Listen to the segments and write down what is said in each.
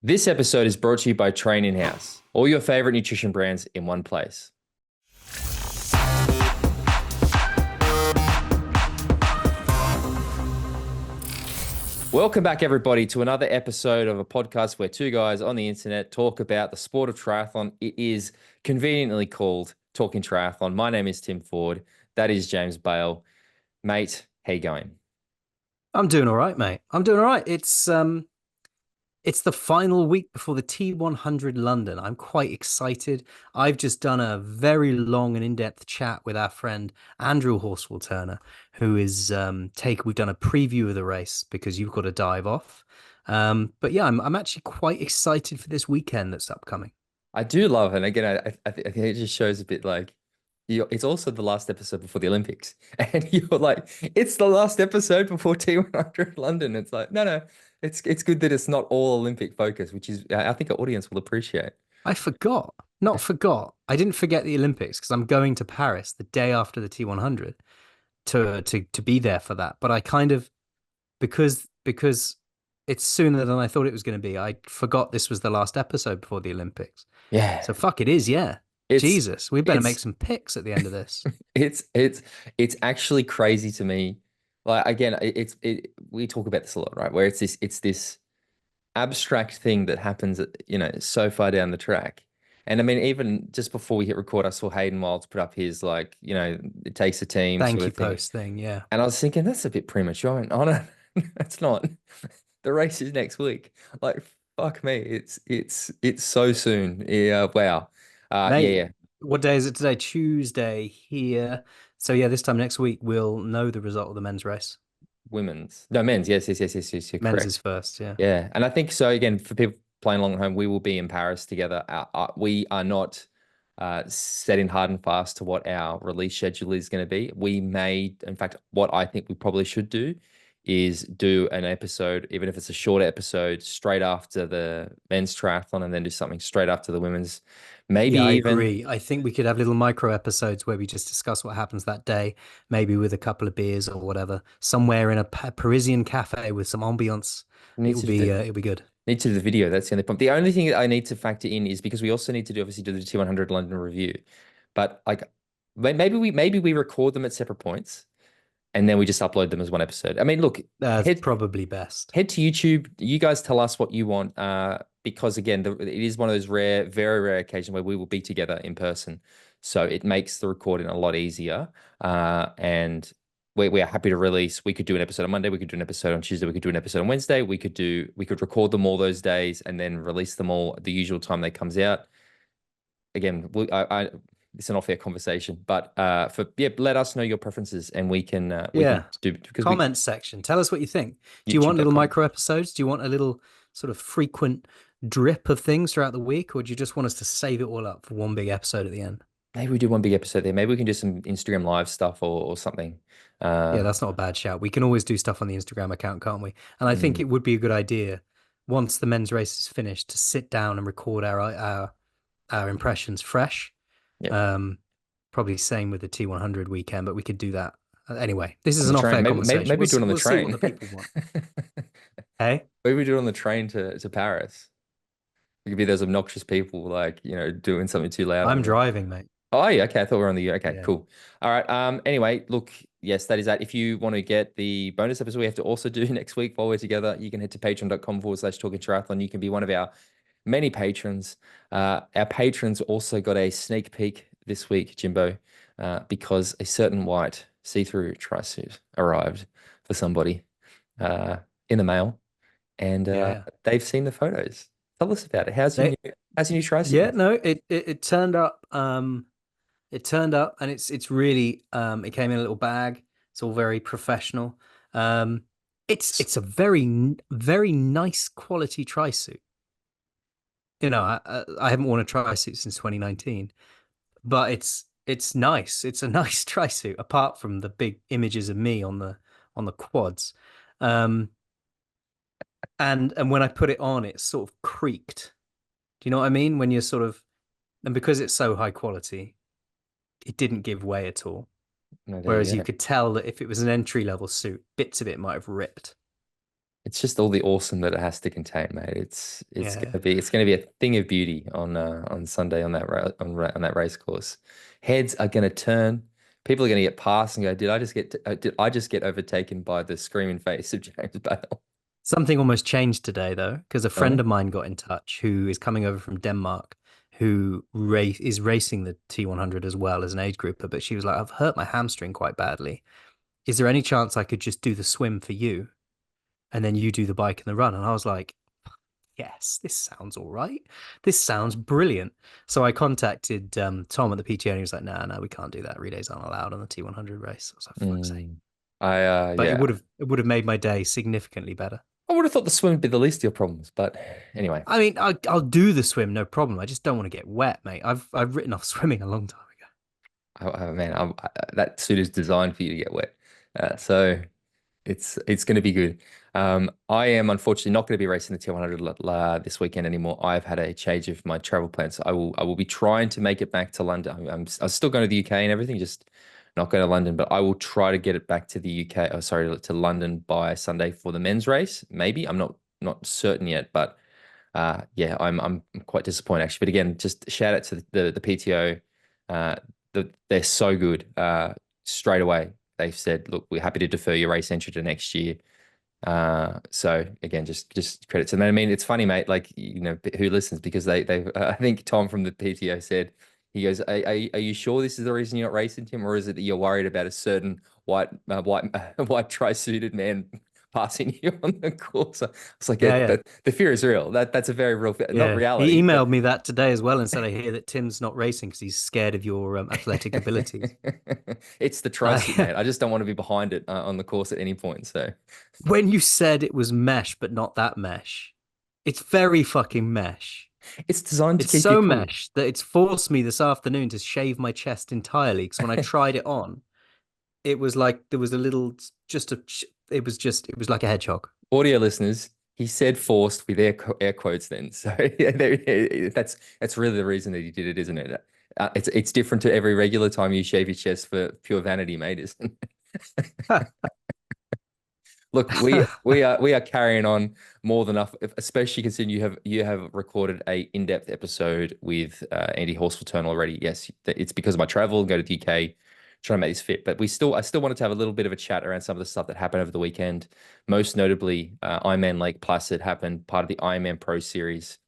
This episode is brought to you by Training House, all your favorite nutrition brands in one place. Welcome back, everybody, to another episode of a podcast where two guys on the internet talk about the sport of triathlon. It is conveniently called Talking Triathlon. My name is Tim Ford. That is James Bale. Mate, how you going? I'm doing all right, mate. I'm doing all right. It's the final week before the T100 London. I'm quite excited. I've just done a very long and in-depth chat with our friend Andrew Horsfall-Turner, who is we've done a preview of the race because you've got to dive off. But yeah, I'm actually quite excited for this weekend that's upcoming. I do love, and again, I think it just shows a bit like it's also the last episode before the Olympics, and you're like, it's the last episode before T100 London. It's like, no, it's good that it's not all Olympic focus, which is I think our audience will appreciate. I forgot, not forgot. I didn't forget the Olympics because I'm going to Paris the day after the T100 to be there for that. But I kind of because it's sooner than I thought it was going to be. I forgot this was the last episode before the Olympics. Yeah, So fuck it is, yeah. it's Jesus, we better make it's some picks at the end of this. it's actually crazy to me. Like again, we talk about this a lot, right? Where it's this abstract thing that happens at, so far down the track. And I mean, even just before we hit record, I saw Hayden Wilds put up his like, it takes a team sort Thank you of thing. post thing, yeah. And I was thinking that's a bit premature. I went, oh no, it's not. The race is next week. Like, fuck me. It's so soon. Yeah, wow. Yeah, Mate, yeah. what day is it today? Tuesday here. So yeah, this time next week we'll know the result of the men's race. Women's. No, men's. Yes, you're Men's correct. is first, yeah. Yeah. And I think so again, for people playing along at home, we will be in Paris together. We are not setting hard and fast to what our release schedule is going to be. We may, in fact, what I think we probably should do is do an episode, even if it's a short episode, straight after the men's triathlon, and then do something straight after the women's. Maybe Yeah, I even agree. I think we could have little micro episodes where we just discuss what happens that day, maybe with a couple of beers or whatever, somewhere in a Parisian cafe with some ambiance. need to do It'll be good. need to do the video. That's the only point. The only thing that I need to factor in is because we also need to obviously do the T100 London review, but like maybe we record them at separate points and then we just upload them as one episode. I mean, look, That's head probably best. head to YouTube. You guys tell us what you want, because again, it is one of those rare, very rare occasions where we will be together in person, so it makes the recording a lot easier. And we are happy to release. We could do an episode on Monday. We could do an episode on Tuesday. We could do an episode on Wednesday. We could record them all those days and then release them all at the usual time they comes out. Again, it's an off-air conversation, but let us know your preferences and we can Yeah. do because we Comment section. Tell us what you think. Do you want little youtube.com. micro episodes? Do you want a little sort of frequent drip of things throughout the week, or do you just want us to save it all up for one big episode at the end? Maybe we do one big episode there. Maybe we can do some Instagram live stuff or something. Yeah, Uh, that's not a bad shout. We can always do stuff on the Instagram account, can't we? And I think mm, it would be a good idea once the men's race is finished to sit down and record our impressions fresh. yeah, Um, Probably same with the T100 weekend, but we could do that. Anyway, this on is the an train. off-air Maybe conversation. do it on the We'll see what train. the people want. Hey, Maybe we do it on the train to Paris. It could be those obnoxious people like, doing something too loud I'm on the. driving, mate. Oh, yeah. Okay. I thought we were on the. Okay, Yeah. cool. All right. Anyway, look, yes, that is that. If you want to get the bonus episode we have to also do next week while we're together, you can head to patreon.com/talking triathlon. You can be one of our many patrons. Our patrons also got a sneak peek this week, Jimbo, because a certain white see-through tri-suit arrived for somebody in the mail, and Yeah. they've seen the photos. Tell us about it. They, How's your new tri-suit, yeah, mate? no, it turned up. It turned up and it's really it came in a little bag. It's all very professional. Um it's a very nice quality tri-suit. I haven't worn a tri-suit since 2019, but it's nice. It's a nice tri-suit apart from the big images of me on the quads. Um and when I put it on, it sort of creaked. Do you know what I mean? When you're sort of, and because it's so high quality, it didn't give way at all. No, there Whereas you you go. could tell that if it was an entry level suit, bits of it might have ripped. It's just all the awesome that it has to contain, mate. Yeah. It's gonna be a thing of beauty on Sunday on on that race course. Heads are gonna turn. People are gonna get past and go, did I just get overtaken by the screaming face of James Bale? Something almost changed today though, because a Tell friend me. of mine got in touch who is coming over from Denmark, who is racing the T100 as well as an age grouper, but she was like, I've hurt my hamstring quite badly. Is there any chance I could just do the swim for you and then you do the bike and the run? And I was like, yes, this sounds all right. This sounds brilliant. So I contacted Tom at the PTO and he was like, no, no, we can't do that. Relays aren't allowed on the T100 race. I was like, fuck's sake. Mm. But Yeah. it would have made my day significantly better. I would have thought the swim would be the least of your problems, but anyway. I mean, I'll do the swim, no problem. I just don't want to get wet, mate. I've written off swimming a long time ago. Man, that suit is designed for you to get wet. So it's going to be good. I am unfortunately not going to be racing the T100 this weekend anymore. I've had a change of my travel plans. I will be trying to make it back to London. I'm still going to the UK and everything, just not going to London. But I will try to get it back to the UK. Oh, sorry, to London by Sunday for the men's race. Maybe I'm not certain yet, but yeah, I'm quite disappointed actually. But again, just shout out to the PTO. Uh, they're so good. Straight away, they've said, "Look, we're happy to defer your race entry to next year." So again, just credit to them. I mean, it's funny, mate. Like who listens because they I think Tom from the PTO said he goes, are you sure this is the reason you're not racing, Tim, or is it that you're worried about a certain white tri-suited man passing you on the course? I was like, yeah, Yeah, yeah. the fear is real. That's a very real fear. Not Yeah, he reality, but emailed me that today as well and said, I hear that Tim's not racing because he's scared of your athletic abilities. it's the tri-suit, Uh, mate. I just don't want to be behind it on the course at any point. So. when you said it was mesh, but not that mesh, it's very fucking mesh. It's designed to It's keep you so cool. mesh that it's forced me this afternoon to shave my chest entirely because when I tried it on, it was like there was a little, just a, it was like a hedgehog. Audio listeners, he said forced with air quotes then. So yeah, that's really the reason that he did it, isn't it? It's different to every regular time you shave your chest for pure vanity, mate, isn't it? Look, we are carrying on more than enough, especially considering you have recorded a in-depth episode with Andy Horsfall-Turner already. Yes, it's because of my travel and go to the UK, trying to make this fit. But I still wanted to have a little bit of a chat around some of the stuff that happened over the weekend. Most notably, Ironman Lake Placid happened, part of the Ironman Pro Series.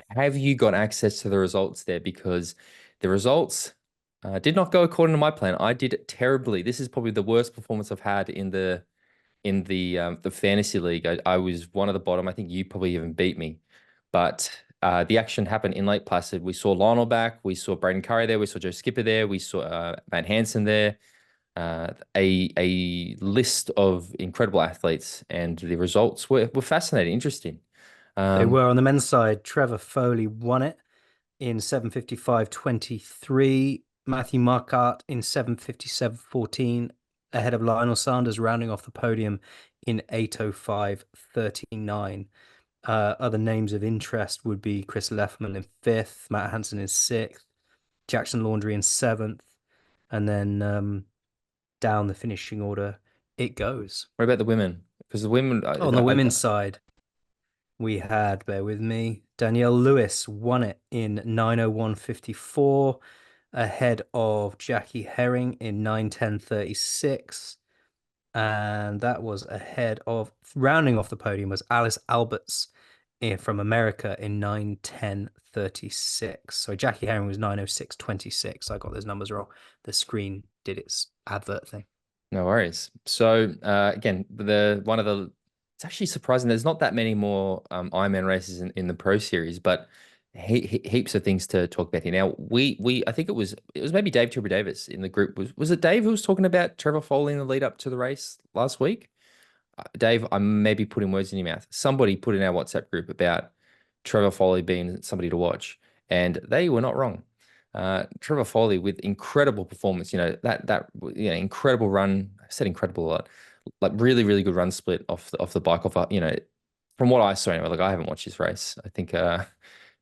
Have you got access to the results there? Because the results did not go according to my plan. I did terribly. This is probably the worst performance I've had in the fantasy league. I was one of the bottom. I think you probably even beat me. But the action happened in Lake Placid. We saw Lionel back. We saw Braden Curry there. We saw Joe Skipper there. We saw Van Hansen there. A list of incredible athletes, and the results were fascinating, interesting. They Um, were on the men's side. Trevor Foley won it in 7:55:23. Matthew Marquardt in 7:57:14, ahead of Lionel Sanders, rounding off the podium in 8:05:39. Other names of interest would be Chris Leffman in fifth, Matt Hansen in sixth, Jackson Laundry in seventh, and then down the finishing order it goes. what about the women? Because the women, On the women's side, we had, bear with me, Danielle Lewis won it in 9:01:54, ahead of Jackie Herring in 9:10:36. And that was ahead of, rounding off the podium was Alice Alberts from America in 9:10:36. So Jackie Herring was 9:06:26. I got those numbers wrong. The screen did its advert thing. no worries. So again, it's actually surprising. There's not that many more Ironman races in the Pro Series, but heaps of things to talk about here. Now, we I think it was maybe Dave Trevor Davis in the group. Was it Dave who was talking about Trevor Foley in the lead up to the race last week? Dave, I may be putting words in your mouth. Somebody put in our WhatsApp group about Trevor Foley being somebody to watch, and they were not wrong. Trevor Foley with incredible performance, incredible run. I said incredible a lot, like really, really good run split off the bike. From what I saw anyway, like I haven't watched this race. I think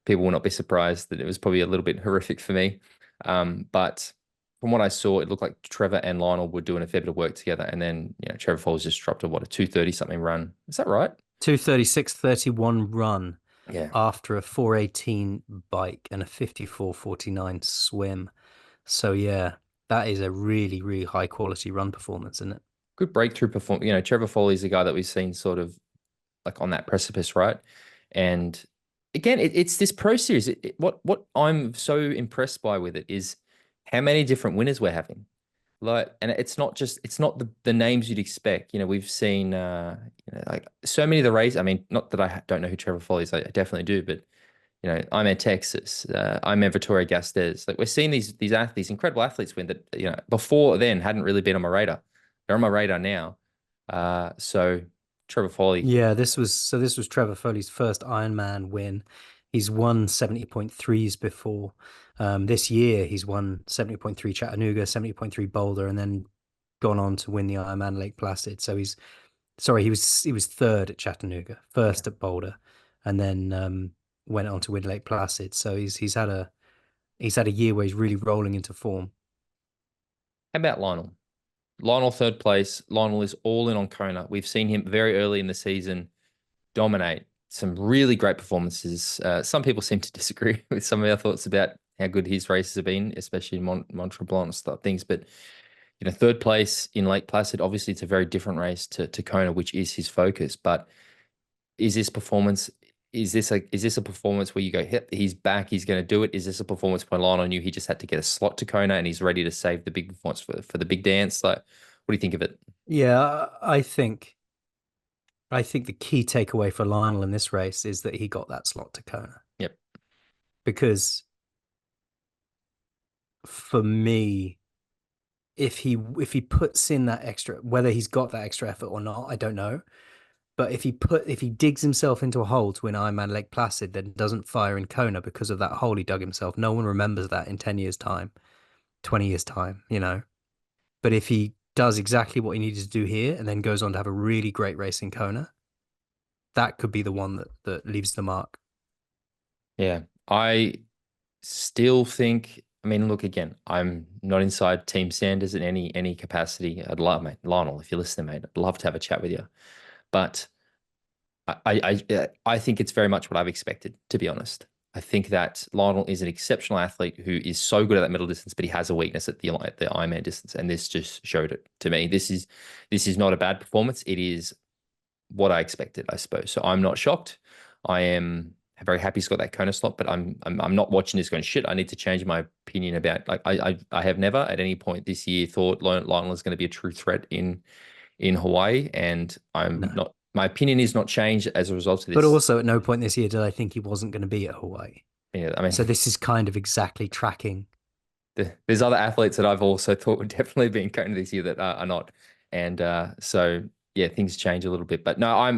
people will not be surprised that it was probably a little bit horrific for me. But from what I saw, it looked like Trevor and Lionel were doing a fair bit of work together, and then Trevor Foley's just dropped a 2:30 something run. Is that right? 2:36:31 run Yeah. after a 4:18 bike and a 54:49 swim. So yeah, that is a really, really high quality run performance, isn't it? Good breakthrough performance. Trevor Foley's a guy that we've seen sort of like on that precipice, right? And again, it's this pro series. What I'm so impressed by with it is how many different winners we're having. Like, and it's not the names you'd expect. We've seen like so many of the races. I mean, not that I don't know who Trevor Foley is, I definitely do, but I'm at Texas. I'm at Vittoria Gasteiz. Like we're seeing these athletes, incredible athletes win that, before then hadn't really been on my radar. They're on my radar now. So Trevor Foley, Yeah, this was Trevor Foley's first Ironman win. He's won 70.3s before. This year he's won 70.3 Chattanooga, 70.3 Boulder, and then gone on to win the Ironman Lake Placid. So he was third at Chattanooga, yeah. first at Boulder, and then went on to win Lake Placid. So he's had a year where he's really rolling into form. How about Lionel? Lionel third place. Lionel is all in on Kona. We've seen him very early in the season dominate some really great performances. Some people seem to disagree with some of our thoughts about how good his races have been, especially in Mont Tremblant and stuff things. But third place in Lake Placid, obviously it's a very different race to Kona, which is his focus. But is this performance? Is this a performance where you go, "Yep, he's back, he's going to do it"? Is this a performance where Lionel knew he just had to get a slot to Kona and he's ready to save the big performance for the big dance? Like, what do you think of it? Yeah, I think the key takeaway for Lionel in this race is that he got that slot to Kona Yep. because for me, if he puts in that extra, whether he's got that extra effort or not, I don't know. But if he digs himself into a hole to win Ironman Lake Placid, then doesn't fire in Kona because of that hole he dug himself, no one remembers that in 10 years' time, 20 years' time. But if he does exactly what he needed to do here and then goes on to have a really great race in Kona, that could be the one that leaves the mark. Yeah. I still think, I mean, look again, I'm not inside Team Sanders in any capacity. I'd love, mate, Lionel, if you're listening, mate, I'd love to have a chat with you. But I think it's very much what I've expected, to be honest. I think that Lionel is an exceptional athlete who is so good at that middle distance, but he has a weakness at the Ironman distance, and this just showed it to me. This is not a bad performance. It is what I expected, I suppose. So I'm not shocked. I am very happy he's got that Kona slot, but I'm not watching this going shit. I need to change my opinion about like I have never at any point this year thought Lionel is going to be a true threat in Hawaii, and I'm No. not. My opinion is not changed as a result of But this. also, at no point this year did I think he wasn't going to be at Hawaii. I mean, So this is kind of exactly tracking. there's other athletes that I've also thought would definitely be in Kona this year that are not, and so yeah, things change a little bit. But no, I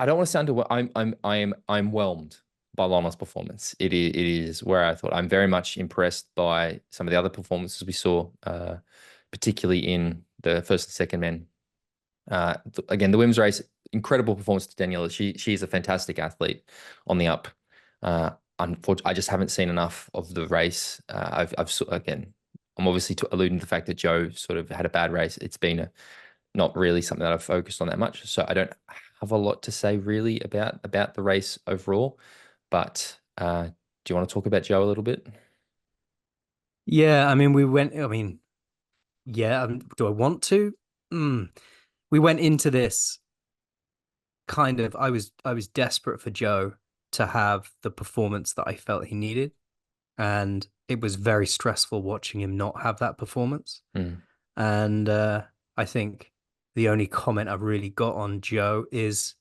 don't want to sound to I'm whelmed by Lionel's performance. It is where I thought I'm very much impressed by some of the other performances we saw, particularly in the first and second men. Again, the women's race, incredible performance to Daniela. She's a fantastic athlete on the up. Unfortunately, I just haven't seen enough of the race. Again, I'm obviously alluding to the fact that Joe sort of had a bad race. It's been not really something that I've focused on that much. So I don't have a lot to say really about the race overall. But do you want to talk about Joe a little bit? Yeah, I mean, yeah, do I want to? Mm. We went into this kind of, I was desperate for Joe to have the performance that I felt he needed. And it was very stressful watching him not have that performance. Mm, And I think the only comment I've really got on Joe is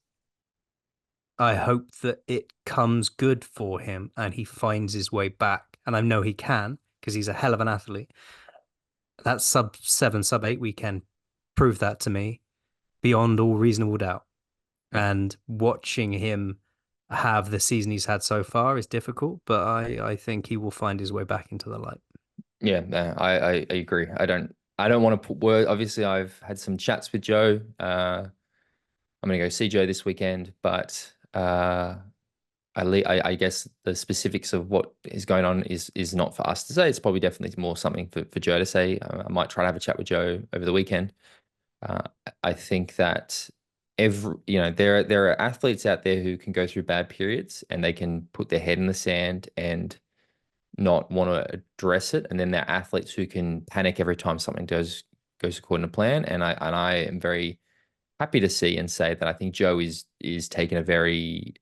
I hope that it comes good for him and he finds his way back. And I know he can because he's a hell of an athlete. That sub 7, sub 8 weekend proved that to me beyond all reasonable doubt. yeah. And watching him have the season he's had so far is difficult, but I think he will find his way back into the light. Yeah, no, I agree. I don't want to put word. Obviously, I've had some chats with Joe. I'm gonna go see Joe this weekend, but I guess the specifics of what is going on is not for us to say. It's probably definitely more something for Joe to say. I might try to have a chat with Joe over the weekend. Uh, I think that there are athletes out there who can go through bad periods and they can put their head in the sand and not want to address it. And then there are athletes who can panic every time something goes according to plan. And I am very happy to see and say that I think Joe is taking a very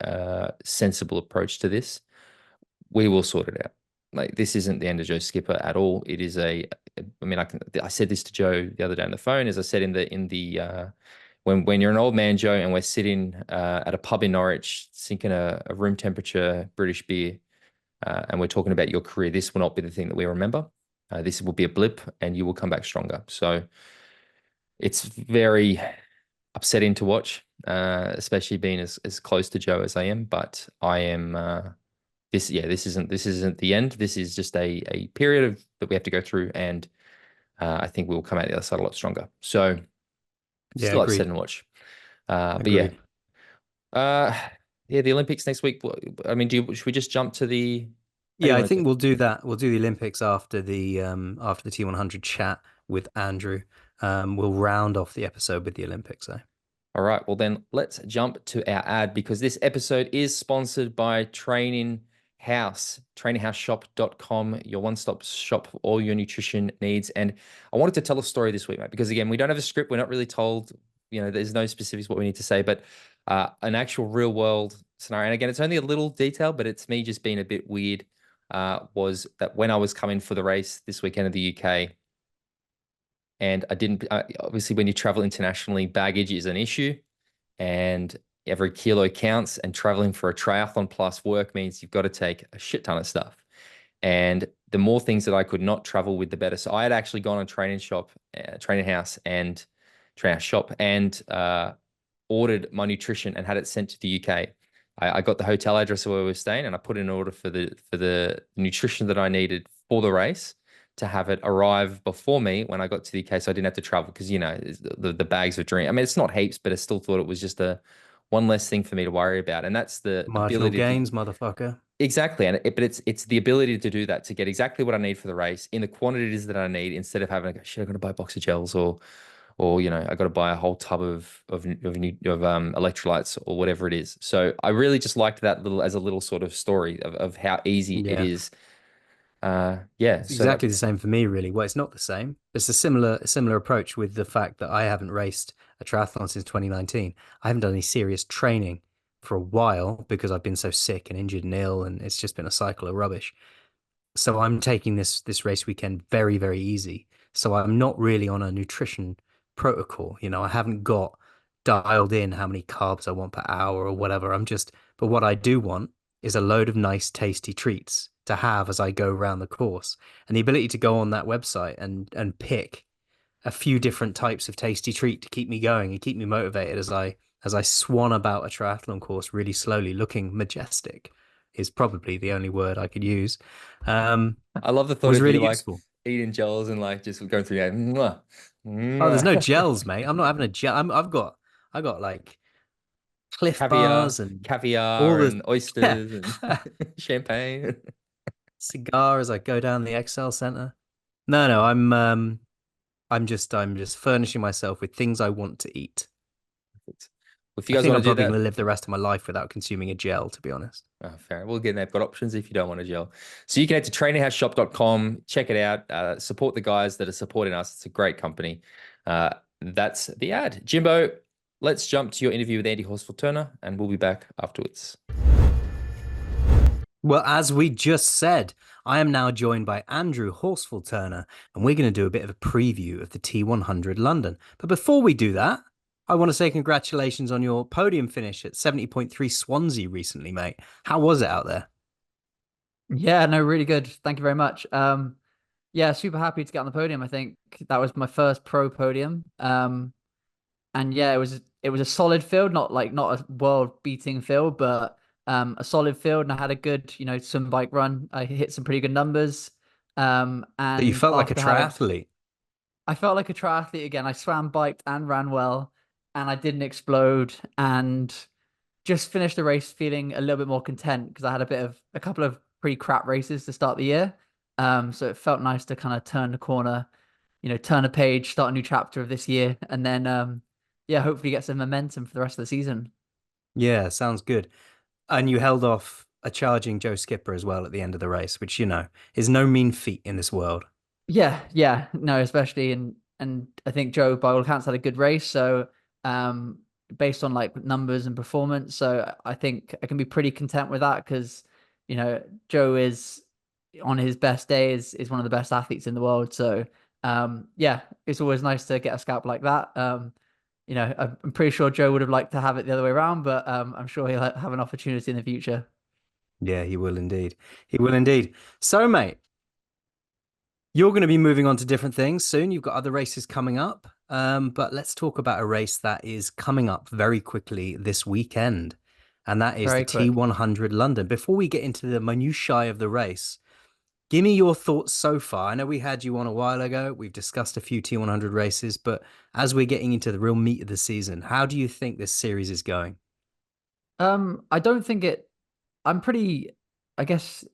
sensible approach to this. We will sort it out. Like this isn't the end of Joe Skipper at all. It is I mean, I said this to Joe the other day on the phone, as I said in the when you're an old man, Joe, and we're sitting at a pub in Norwich, sinking a room temperature British beer, and we're talking about your career, this will not be the thing that we remember. This will be a blip, and you will come back stronger. So it's very upsetting to watch, especially being as close to Joe as I am. But I am this isn't the end. This is just a period that we have to go through, and I think we will come out the other side a lot stronger. So Yeah, still upset agreed. and watch. But yeah, Agreed. uh, yeah, the Olympics next week. I mean, should we just jump to the? How do you Yeah, I want to do think it? we'll do that. We'll do the Olympics after the T100 chat with Andrew. We'll round off the episode with the Olympics, though. All right, well then let's jump to our ad because this episode is sponsored by Training House, traininghouseshop.com, your one-stop shop for all your nutrition needs. And I wanted to tell a story this week, mate, because again, we don't have a script. We're not really told, there's no specifics what we need to say, but an actual real world scenario. And again, it's only a little detail, but it's me just being a bit weird, was that when I was coming for the race this weekend in the UK, and I didn't, obviously, when you travel internationally, baggage is an issue and every kilo counts. And traveling for a triathlon plus work means you've got to take a shit ton of stuff. And the more things that I could not travel with, the better. So I had actually gone on training house shop and ordered my nutrition and had it sent to the UK. I got the hotel address where we were staying and I put in an order for the nutrition that I needed for the race to have it arrive before me when I got to the UK, so I didn't have to travel because the bags of drink. I mean, it's not heaps, but I still thought it was just a one less thing for me to worry about, and that's the Marginal ability to gains, motherfucker. exactly. But it's the ability to do that to get exactly what I need for the race in the quantities that I need instead of having to go, shit, I got to buy a box of gels or I got to buy a whole tub of electrolytes or whatever it is. So I really just liked that little as a little sort of story of how easy it Yeah. is. Yeah. It's So that exactly the same for me, really. Well, it's not the same. It's a similar approach with the fact that I haven't raced a triathlon since 2019. I haven't done any serious training for a while because I've been so sick and injured and ill, and it's just been a cycle of rubbish. So I'm taking this race weekend very, very easy. So I'm not really on a nutrition protocol. I haven't got dialed in how many carbs I want per hour or whatever. But what I do want is a load of nice, tasty treats to have as I go around the course. And the ability to go on that website and pick a few different types of tasty treat to keep me going and keep me motivated as I swan about a triathlon course really slowly, looking majestic is probably the only word I could use. I love the thought Was of you really like useful. eating gels and like just going through that. Mwah, Oh, there's no mwah. gels, mate. I'm not having a gel. I got like Cliff Caviar, bars and all caviar the and yeah oysters and champagne. cigar as I go down the Excel Center. No, no, I'm just furnishing myself with things I want to eat. If you I guys think want I'm to do probably going that, to live the rest of my life without consuming a gel, to be honest. fair. Well, again, they've got options if you don't want a gel. So you can head to traininghouseshop.com, check it out, support the guys that are supporting us. It's a great company. That's the ad. Jimbo, let's jump to your interview with Andy Horsfall-Turner, and we'll be back afterwards. Well, as we just said, I am now joined by Andrew Horsfall-Turner, and we're going to do a bit of a preview of the T100 London. But before we do that, I want to say congratulations on your podium finish at 70.3 Swansea recently, mate. How was it out there? Yeah, no, really good. Thank you very much. Yeah, super happy to get on the podium. I think that was my first pro podium. And yeah, it was a solid field, not a world beating field, but a solid field. And I had a good, swim bike run. I hit some pretty good numbers. That you And felt like a after having, triathlete. I felt like a triathlete again. I swam, biked, and ran well, and I didn't explode. And just finished the race feeling a little bit more content because I had a couple of pretty crap races to start the year. So it felt nice to kind of turn the corner, turn a page, start a new chapter of this year, and then yeah, hopefully get some momentum for the rest of the season. Yeah, sounds good. And you held off a charging Joe Skipper as well at the end of the race, which, is no mean feat in this world. Yeah, yeah, no, especially and I think Joe by all accounts had a good race. So um based on like numbers and performance, so I think I can be pretty content with that because Joe is on his best day is one of the best athletes in the world. So yeah, it's always nice to get a scalp like that. I'm pretty sure Joe would have liked to have it the other way around, but I'm sure he'll have an opportunity in the future. Yeah, he will indeed. He will indeed. So, mate, you're going to be moving on to different things soon. You've got other races coming up. But let's talk about a race that is coming up very quickly this weekend. And that is the Very quick. T100 London. Before we get into the minutiae of the race, give me your thoughts so far. I know we had you on a while ago. We've discussed a few T100 races, but as we're getting into the real meat of the season, how do you think this series is going? I don't think it. I'm pretty. I guess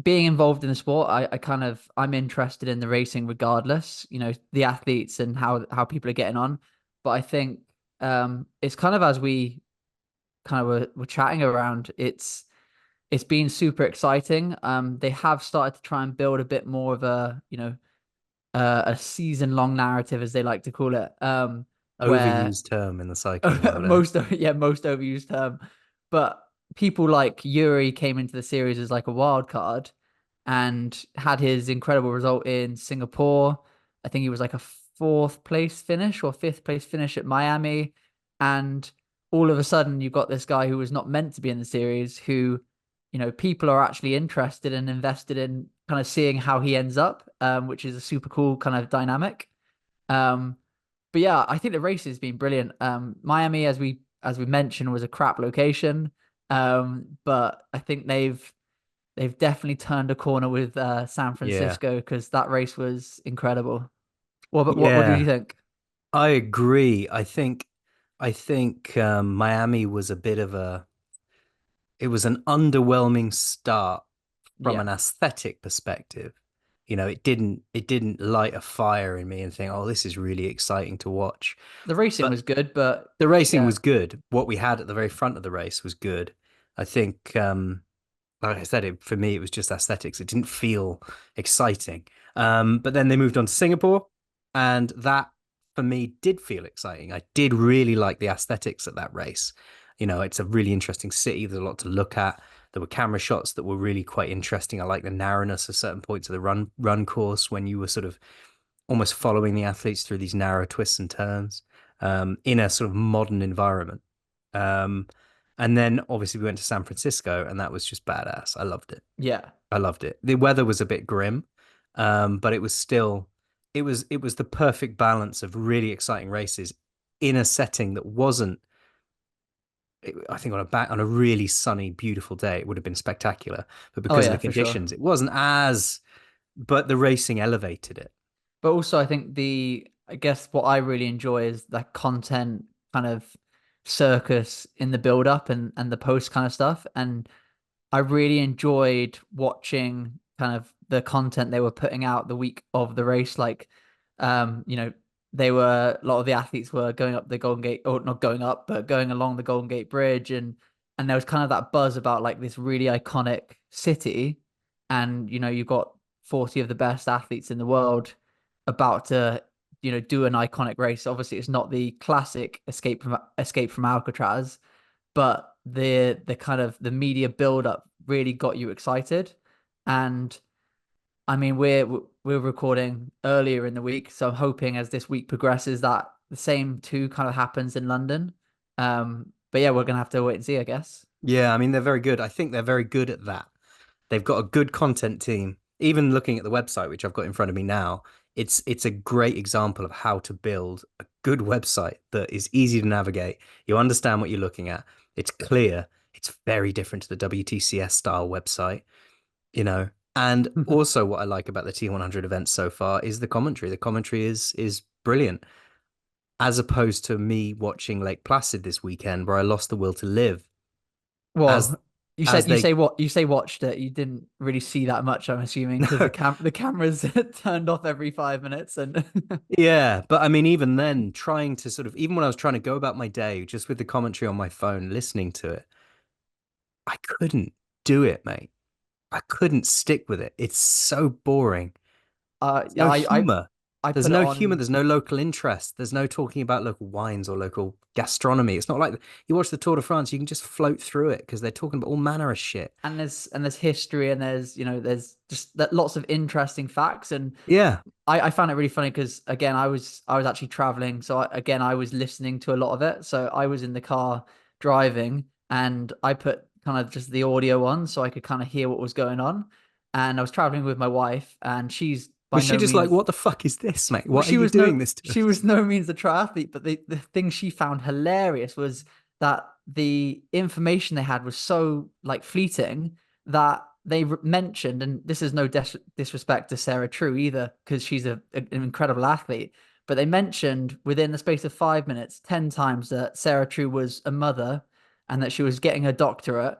being involved in the sport, I'm interested in the racing regardless, the athletes and how people are getting on. But I think it's kind of as we kind of were chatting around, it's been super exciting. They have started to try and build a bit more of a season long narrative, as they like to call it, where Overused term in the cycling world, eh? most overused term. But people like Yuri came into the series as like a wild card and had his incredible result in Singapore. I think he was like a fourth place finish or fifth place finish at Miami. And all of a sudden you've got this guy who was not meant to be in the series who, people are actually interested and invested in kind of seeing how he ends up, which is a super cool kind of dynamic. Um, but yeah, I think the race has been brilliant. Miami, as we mentioned, was a crap location. But I think they've definitely turned a corner with San Yeah. Francisco because that race was incredible. What did you Yeah, think? I agree. I think Miami was a bit of a it was an underwhelming start from Yeah, an aesthetic perspective. It didn't light a fire in me and think, oh, this is really exciting to watch. the racing But was good, but the racing yeah, was good. What we had at the very front of the race was good. I think like I said, for me, it was just aesthetics. It didn't feel exciting. But then they moved on to Singapore, and that for me did feel exciting. I did really like the aesthetics at that race. It's a really interesting city. There's a lot to look at. There were camera shots that were really quite interesting. I like the narrowness of certain points of the run course when you were sort of almost following the athletes through these narrow twists and turns in a sort of modern environment. Um, and then obviously we went to San Francisco, and that was just badass. I loved it. yeah. I loved it. The weather was a bit grim, but it was still it was the perfect balance of really exciting races in a setting that wasn't. I think on a really sunny, beautiful day, it would have been spectacular. But Oh because of yeah, the for sure. conditions, it wasn't as. But the racing elevated it. But also, I think I guess what I really enjoy is that content kind of circus in the build up and the post kind of stuff. And I really enjoyed watching kind of the content they were putting out the week of the race. Like, um, you know, a lot of the athletes were going up the Golden Gate, or not going up, but going along the Golden Gate Bridge, and there was kind of that buzz about like this really iconic city, and you've got 40 of the best athletes in the world about to do an iconic race. Obviously, it's not the classic escape from Alcatraz, but the kind of the media build up really got you excited. And I mean, we're recording earlier in the week, so I'm hoping as this week progresses that the same too kind of happens in London. But yeah, we're gonna have to wait and see, I guess. Yeah, I mean they're very good. I think they're very good at that. They've got a good content team. Even looking at the website, which I've got in front of me now, it's a great example of how to build a good website that is easy to navigate. You understand what you're looking at. It's clear. It's very different to the WTCS style website, you know. And also what I like about the T100 events so far is the commentary. The commentary is brilliant. as opposed to me watching Lake Placid this weekend, where I lost the will to live. As Well, as you they say what you say watched it. You didn't really see that much, I'm assuming, because no, the cameras turned off every 5 minutes and yeah, but I mean, even then, trying to sort of, even when I was trying to go about my day, just with the commentary on my phone, listening to it, I couldn't do it, mate. I couldn't stick with it. It's so boring. There's yeah, no humor. I There's put it no humor. on. There's no local interest. There's no talking about local wines or local gastronomy. It's not like you watch the Tour de France, you can just float through it because they're talking about all manner of shit. And there's history, and there's there's just that lots of interesting facts. And Yeah. I found it really funny because again I was actually traveling, so again I was listening to a lot of it. So I was in the car driving, and I put kind of just the audio on so I could kind of hear what was going on. And I was traveling with my wife, and she's by Was she no just like, means what the fuck is this, mate? well, What are you doing this to she us? was no means a triathlete, but the thing she found hilarious was that the information they had was so like fleeting that they mentioned, and this is no disrespect to Sarah True either, because she's an incredible athlete, but they mentioned within the space of 5 minutes 10 times that Sarah True was a mother and that she was getting a doctorate,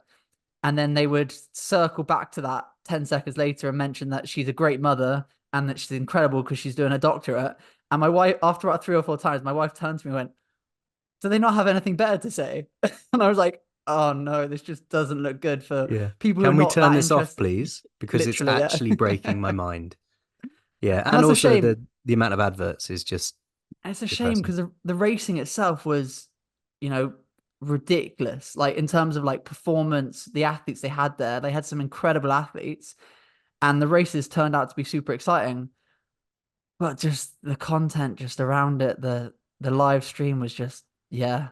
and then they would circle back to that 10 seconds later and mention that she's a great mother and that she's incredible because she's doing a doctorate. And my wife, after about 3 or 4 times, my wife turned to me and went, do they not have anything better to say? And I was like, oh no, this just doesn't look good for Yeah. people who are Can we not turn that this off, interested. please? Because it's Literally, yeah. actually breaking my mind. Yeah. And And that's a also shame. the amount of adverts is just It's a shame depressing. because the racing itself was, you know, ridiculous. Like in terms of like performance, the athletes they had there, they had some incredible athletes, and the races turned out to be super exciting. But just the content just around it, the live stream was just yeah, Yeah.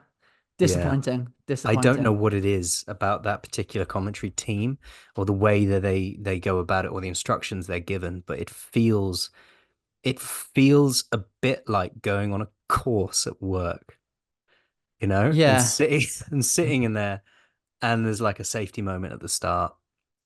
disappointing, I don't know disappointing. what it is about that particular commentary team or the way that they go about it or the instructions they're given, but it feels a bit like going on a course at work, and Yeah. sitting in there, and there's like a safety moment at the start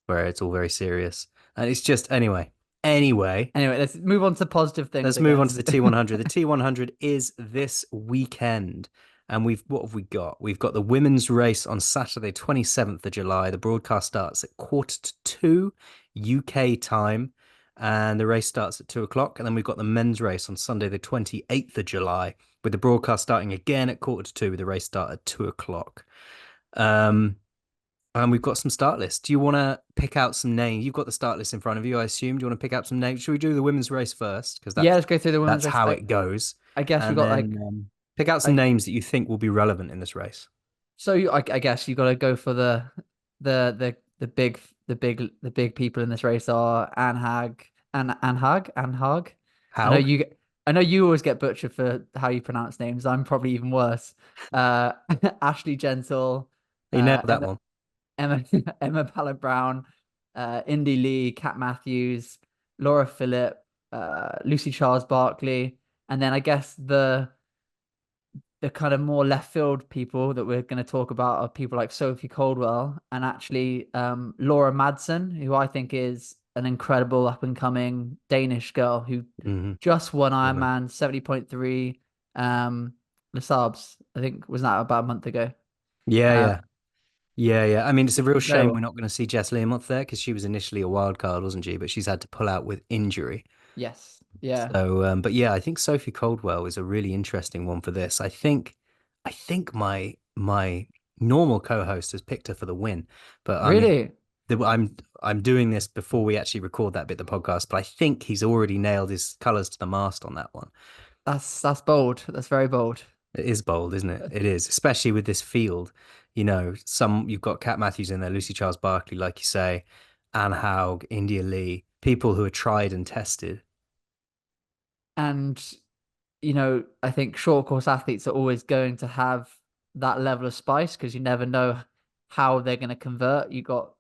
where it's all very serious. And it's just anyway, Anyway, let's move on to positive things, let's I move on to guess. the T100. The T100 is this weekend. And what have we got? We've got the women's race on Saturday, 27th of July. The broadcast starts at 1:45 UK time, and the race starts at 2 o'clock. And then we've got the men's race on Sunday, the 28th of July, with the broadcast starting again at 1:45, with the race start at 2 o'clock. Um, and we've got some start lists. Do you want to pick out some names? You've got the start list in front of you, I assume. Do you want to pick out some names? Should we do the women's race first? Because Yeah, that's let's go through the women's that's race. how it goes. I guess we And got then like pick out some I names that you think will be relevant in this race. so I guess you got to go for the big people in this race are Anne Hag. I know How? you I know you always get butchered for how you pronounce names. I'm probably even worse. Uh, Ashley Gentle, You nailed that Emma one. Emma Emma Ballard Brown, Indy Lee, Kat Matthews, Laura Phillip, Lucy Charles-Barclay, and then I guess the kind of more left field people that we're going to talk about are people like Sophie Coldwell and actually Laura Madsen, who I think is an incredible up and coming Danish girl who Hmm. just won Woman. Ironman 70.3 Les Sables. I think was that about a month ago. Yeah, Um, yeah. Yeah, yeah. I mean, it's a real shame we're incredible. not going to see Jess Learmonth there because she was initially a wild card, wasn't she? But she's had to pull out with injury. Yes. Yeah. So, but yeah, I think Sophie Coldwell is a really interesting one for this. I think my normal co-host has picked her for the win, but I mean, Really? I'm doing this before we actually record that bit of the podcast. But I think he's already nailed his colours to the mast on that one. That's bold. That's very bold. It is bold, isn't it? It is, especially with this field. You've got Kat Matthews in there, Lucy Charles-Barclay, like you say, Anne Haug, India Lee, people who are tried and tested. And I think short course athletes are always going to have that level of spice because you never know how they're going to convert. You got,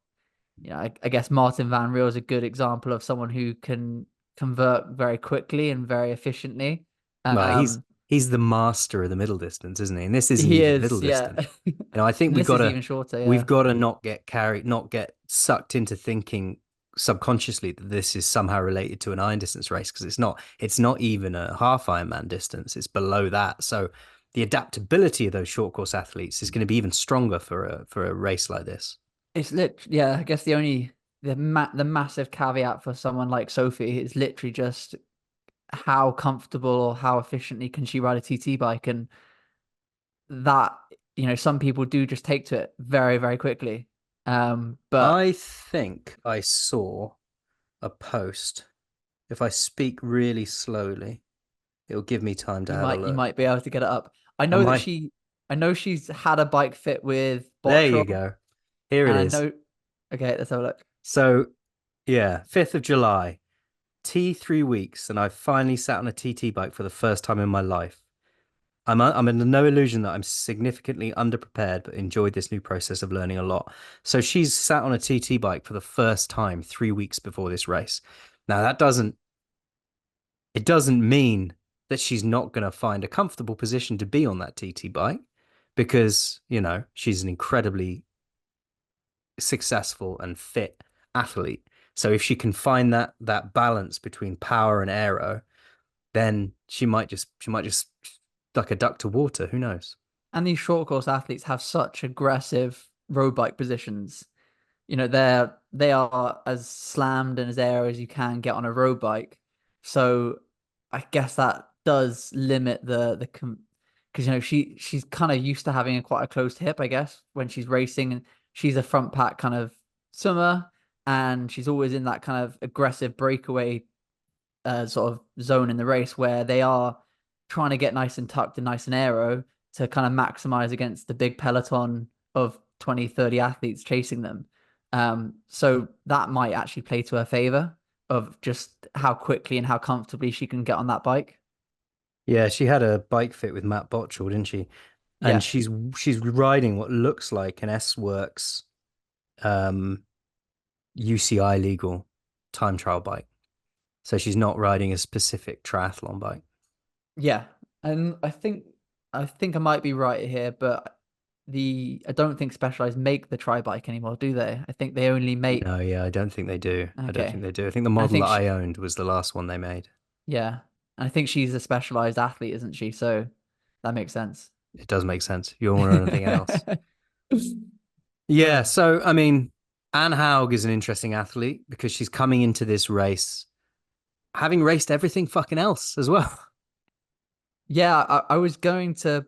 I guess Martin Van Riel is a good example of someone who can convert very quickly and very efficiently. Well, he's Um, he's the master of the middle distance, isn't he? And this isn't he even middle is, yeah. distance. I think And we've this got is to even shorter, we've yeah. got to not get sucked into thinking subconsciously that this is somehow related to an iron distance race, because it's not even a half Ironman distance, it's below that. So the adaptability of those short course athletes is going to be even stronger for a race like this. It's yeah, I guess the massive caveat for someone like Sophie is literally just how comfortable or how efficiently can she ride a TT bike, and that, some people do just take to it very, very quickly. But I think I saw a post. If I speak really slowly, it'll give me time to you have a might you look. might be able to get it up. I I know that might. I know she's had a bike fit with There you Bottrell, go. Here it and I is. know. Okay, let's have a look. So yeah, 5th of July, T3 weeks, and I finally sat on a TT bike for the first time in my life. I'm under no illusion that I'm significantly underprepared, but enjoyed this new process of learning a lot. So she's sat on a TT bike for the first time 3 weeks before this race. Now it doesn't mean that she's not going to find a comfortable position to be on that TT bike, because, she's an incredibly successful and fit athlete. So if she can find that balance between power and aero, then she might just like a duck to water. Who knows? And these short course athletes have such aggressive road bike positions. They are as slammed and as air as you can get on a road bike. So I guess that does limit because she's kind of used to having quite a closed hip, I guess, when she's racing, and she's a front pack kind of swimmer, and she's always in that kind of aggressive breakaway sort of zone in the race where they are trying to get nice and tucked and nice and aero to kind of maximize against the big peloton of 20, 30 athletes chasing them. So that might actually play to her favor of just how quickly and how comfortably she can get on that bike. Yeah, she had a bike fit with Matt Botchell, didn't she? And Yeah. she's riding what looks like an S Works um UCI legal time trial bike. So she's not riding a specific triathlon bike. Yeah. And I think I might be right here, but I don't think Specialized make the tri bike anymore, do they? I think they only make. No, yeah, I don't think they do. I don't think Okay. they do. I think the I model think that she, I owned was the last one they made. yeah. I think she's a specialized athlete, isn't she? So that makes sense. It does make sense. You don't want anything else. Yeah, Uh, so I mean, Anne Haug is an interesting athlete because she's coming into this race having raced everything fucking else as well. yeah, I was going to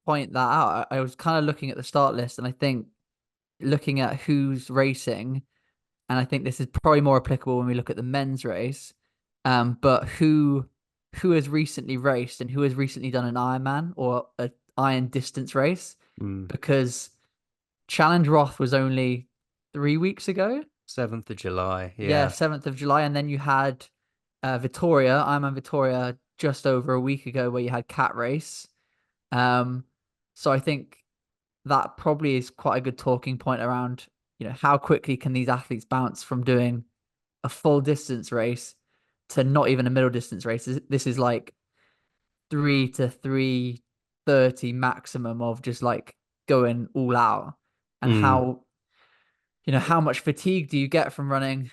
point that out. I was kind of looking at the start list, and I think looking at who's racing, and I think this is probably more applicable when we look at the men's race. But who has recently raced and who has recently done an Ironman or an iron distance race? Mm. Because Challenge Roth was only 3 weeks ago. 7th of July. Yeah, Yeah. 7th of July, and then you had Victoria, Ironman Victoria, just over a week ago, where you had Cat Race. Um, so I think that probably is quite a good talking point around, how quickly can these athletes bounce from doing a full distance race to not even a middle distance race. This is like 3 to 3:30 maximum of just like going all out. And Mm. how much fatigue do you get from running?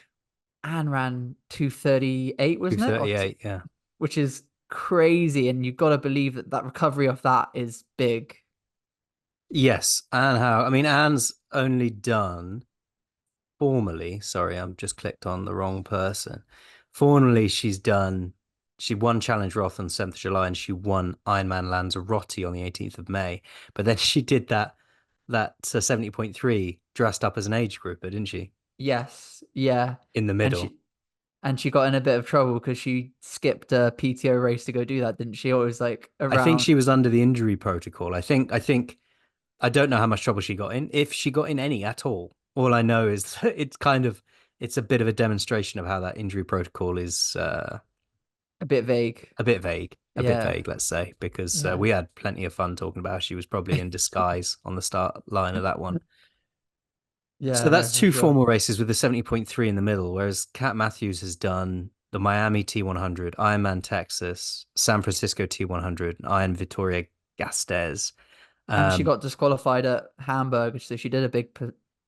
Anne ran 2:38, wasn't it? 2:38. Yeah. Which is crazy. And you've got to believe that recovery off that is big. Yes. Anne Haug. I mean, Anne's only done formally. Sorry, I'm just clicked on the wrong person. Formally, she won Challenge Roth on 7th of July, and she won Ironman Lanzarote on the 18th of May. But then she did that 70.3 dressed up as an age grouper, didn't she? Yes. Yeah. In the And middle. she got in a bit of trouble because she skipped a PTO race to go do that, didn't she? It was like I think around. she was under the injury protocol. I think I don't know how much trouble she got in, if she got in any at all. All I know is that it's a bit of a demonstration of how that injury protocol is A bit vague. a bit Yeah. vague, let's say, because Yeah. we had plenty of fun talking about how she was probably in disguise on the start line of that one. So Yeah, no, that's for two sure. formal races with the 70.3 in the middle, whereas Kat Matthews has done the Miami T100, Ironman Texas, San Francisco T100, Iron Vitoria Gasteiz. And she Um, got disqualified at Hamburg, so she did a big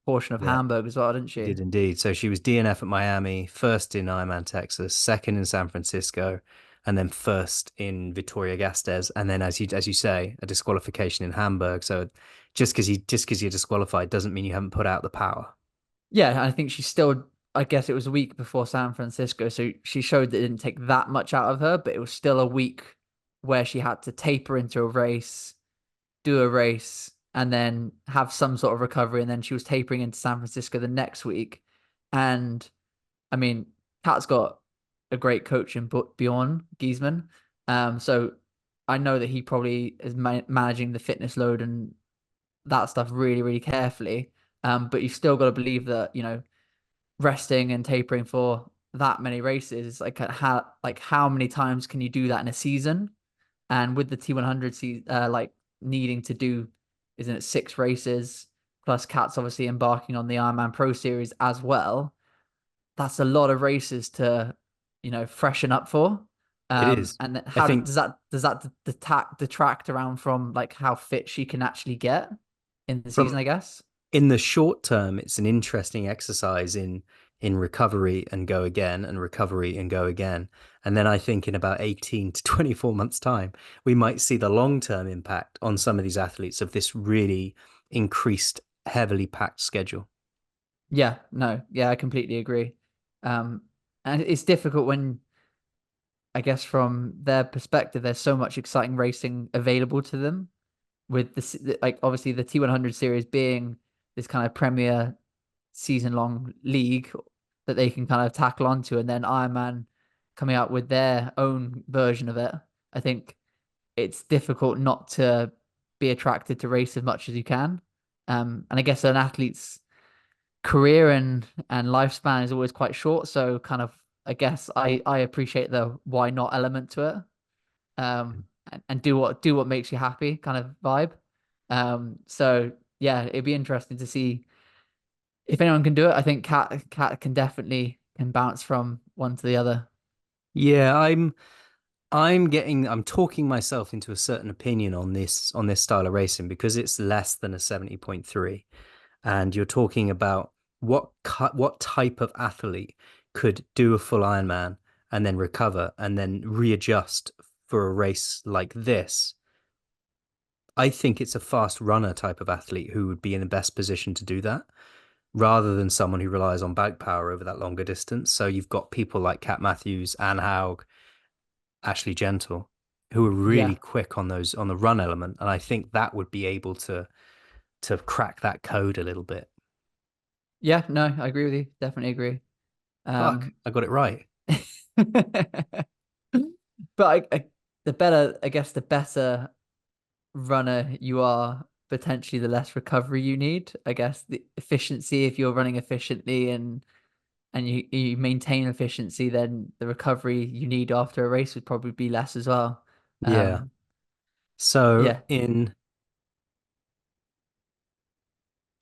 portion of Yeah, Hamburg as well, didn't she she? did indeed. So she was DNF at Miami, first in Ironman Texas, second in San Francisco, and then first in Vitoria Gasteiz. And then, as you say, a disqualification in Hamburg. So just because you're disqualified doesn't mean you haven't put out the power. Yeah, I think she's still. I guess it was a week before San Francisco, so she showed that it didn't take that much out of her, but it was still a week where she had to taper into a race, do a race, and then have some sort of recovery, and then she was tapering into San Francisco the next week. And I mean, Kat's got a great coach in Bjorn Giesman. So I know that he probably is managing the fitness load and that stuff really, really carefully. But you've still got to believe that, resting and tapering for that many races is how many times can you do that in a season? And with the T100 like needing to do, isn't it 6 races plus Kat's obviously embarking on the Ironman Pro Series as well. That's a lot of races to, freshen up for. It is. And I how think does that detract around from like how fit she can actually get in the from season, I guess? in the short term, it's an interesting exercise in recovery and go again and recovery and go again. And then I think in about 18 to 24 months' time, we might see the long-term impact on some of these athletes of this really increased, heavily packed schedule. Yeah, no, yeah, I completely agree. Um, and it's difficult when, I guess, from their perspective, there's so much exciting racing available to them. With like obviously the T100 series being this kind of premier season-long league that they can kind of tackle onto, and then Ironman coming out with their own version of it. I think it's difficult not to be attracted to race as much as you can. And I guess an athlete's career and lifespan is always quite short, so kind of I guess I appreciate the why not element to it. And do what makes you happy kind of vibe. So yeah, it'd be interesting to see if anyone can do it. I think Cat can definitely can bounce from one to the other. Yeah, I'm talking myself into a certain opinion on this style of racing because it's less than a 70.3. And you're talking about what type of athlete could do a full Ironman and then recover and then readjust for a race like this. I think it's a fast runner type of athlete who would be in the best position to do that rather than someone who relies on bike power over that longer distance. So you've got people like Kat Matthews, Anne Haug, Ashley Gentle, who are really Yeah, quick on the run element, and I think that would be able to crack that code a little bit. yeah, no, I agree with you. Definitely agree. Fuck, Um, I got it right. but I guess the better runner you are, potentially the less recovery you need. I guess the efficiency, if you're running efficiently and you maintain efficiency, then the recovery you need after a race would probably be less as well. Yeah. Um, So yeah,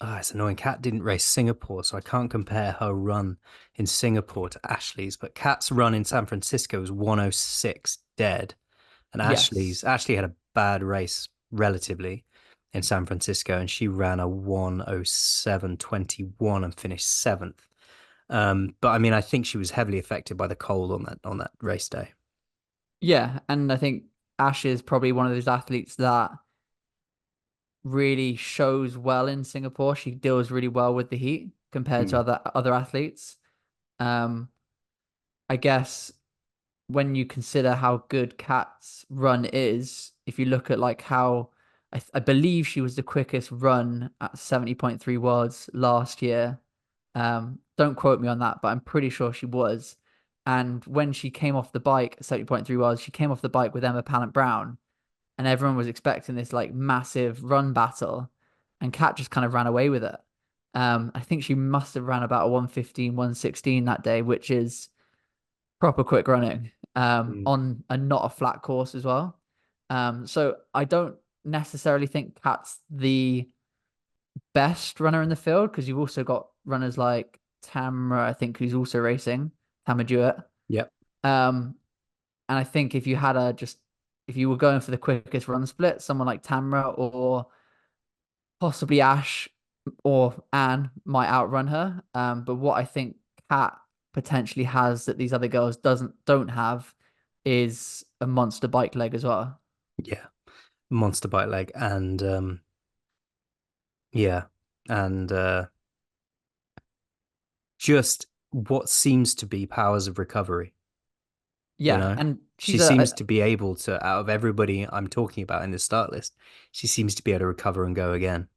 it's annoying. Kat didn't race Singapore, so I can't compare her run in Singapore to Ashley's. But Kat's run in San Francisco was 106 dead, and yes, Ashley had a bad race relatively in San Francisco, and she ran a 107.21 and finished seventh. But I mean, I think she was heavily affected by the cold on that race day. yeah, and I think Ash is probably one of those athletes that really shows well in Singapore. She deals really well with the heat compared to Mm. other athletes. Um, I guess when you consider how good Kat's run is, if you look at like how I believe she was the quickest run at 70.3 worlds last year. Don't quote me on that, but I'm pretty sure she was. And when she came off the bike at 70.3 worlds, she came off the bike with Emma Pallant-Brown, and everyone was expecting this like massive run battle, and Kat just kind of ran away with it. I think she must have ran about a 115, 116 that day, which is proper quick running Mm. on a not a flat course as well. So I don't necessarily think Kat's the best runner in the field because you've also got runners like Tamra, I think, who's also racing, Tamra Jewett. Yep. Um, and I think if you were going for the quickest run split, someone like Tamra or possibly Ash or Anne might outrun her. But what I think Kat potentially has that these other girls don't have is a monster bike leg as well. Yeah, monster bike leg, and yeah, and just what seems to be powers of recovery. You Yeah, know, and she she's seems to be able to, out of everybody I'm talking about in this start list, she seems to be able to recover and go again.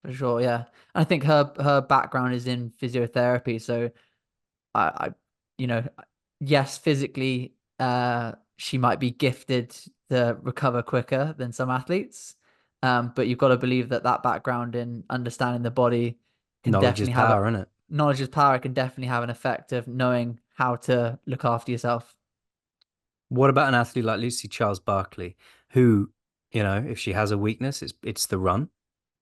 for sure, yeah. I think her background is in physiotherapy, so I you know, yes, physically, she might be gifted to recover quicker than some athletes. But you've got to believe that that background in understanding the body can Knowledge is definitely have a power, isn't it? knowledge is power. Can definitely have an effect of knowing how to look after yourself. What about an athlete like Lucy Charles-Barclay, who, if she has a weakness, it's the run.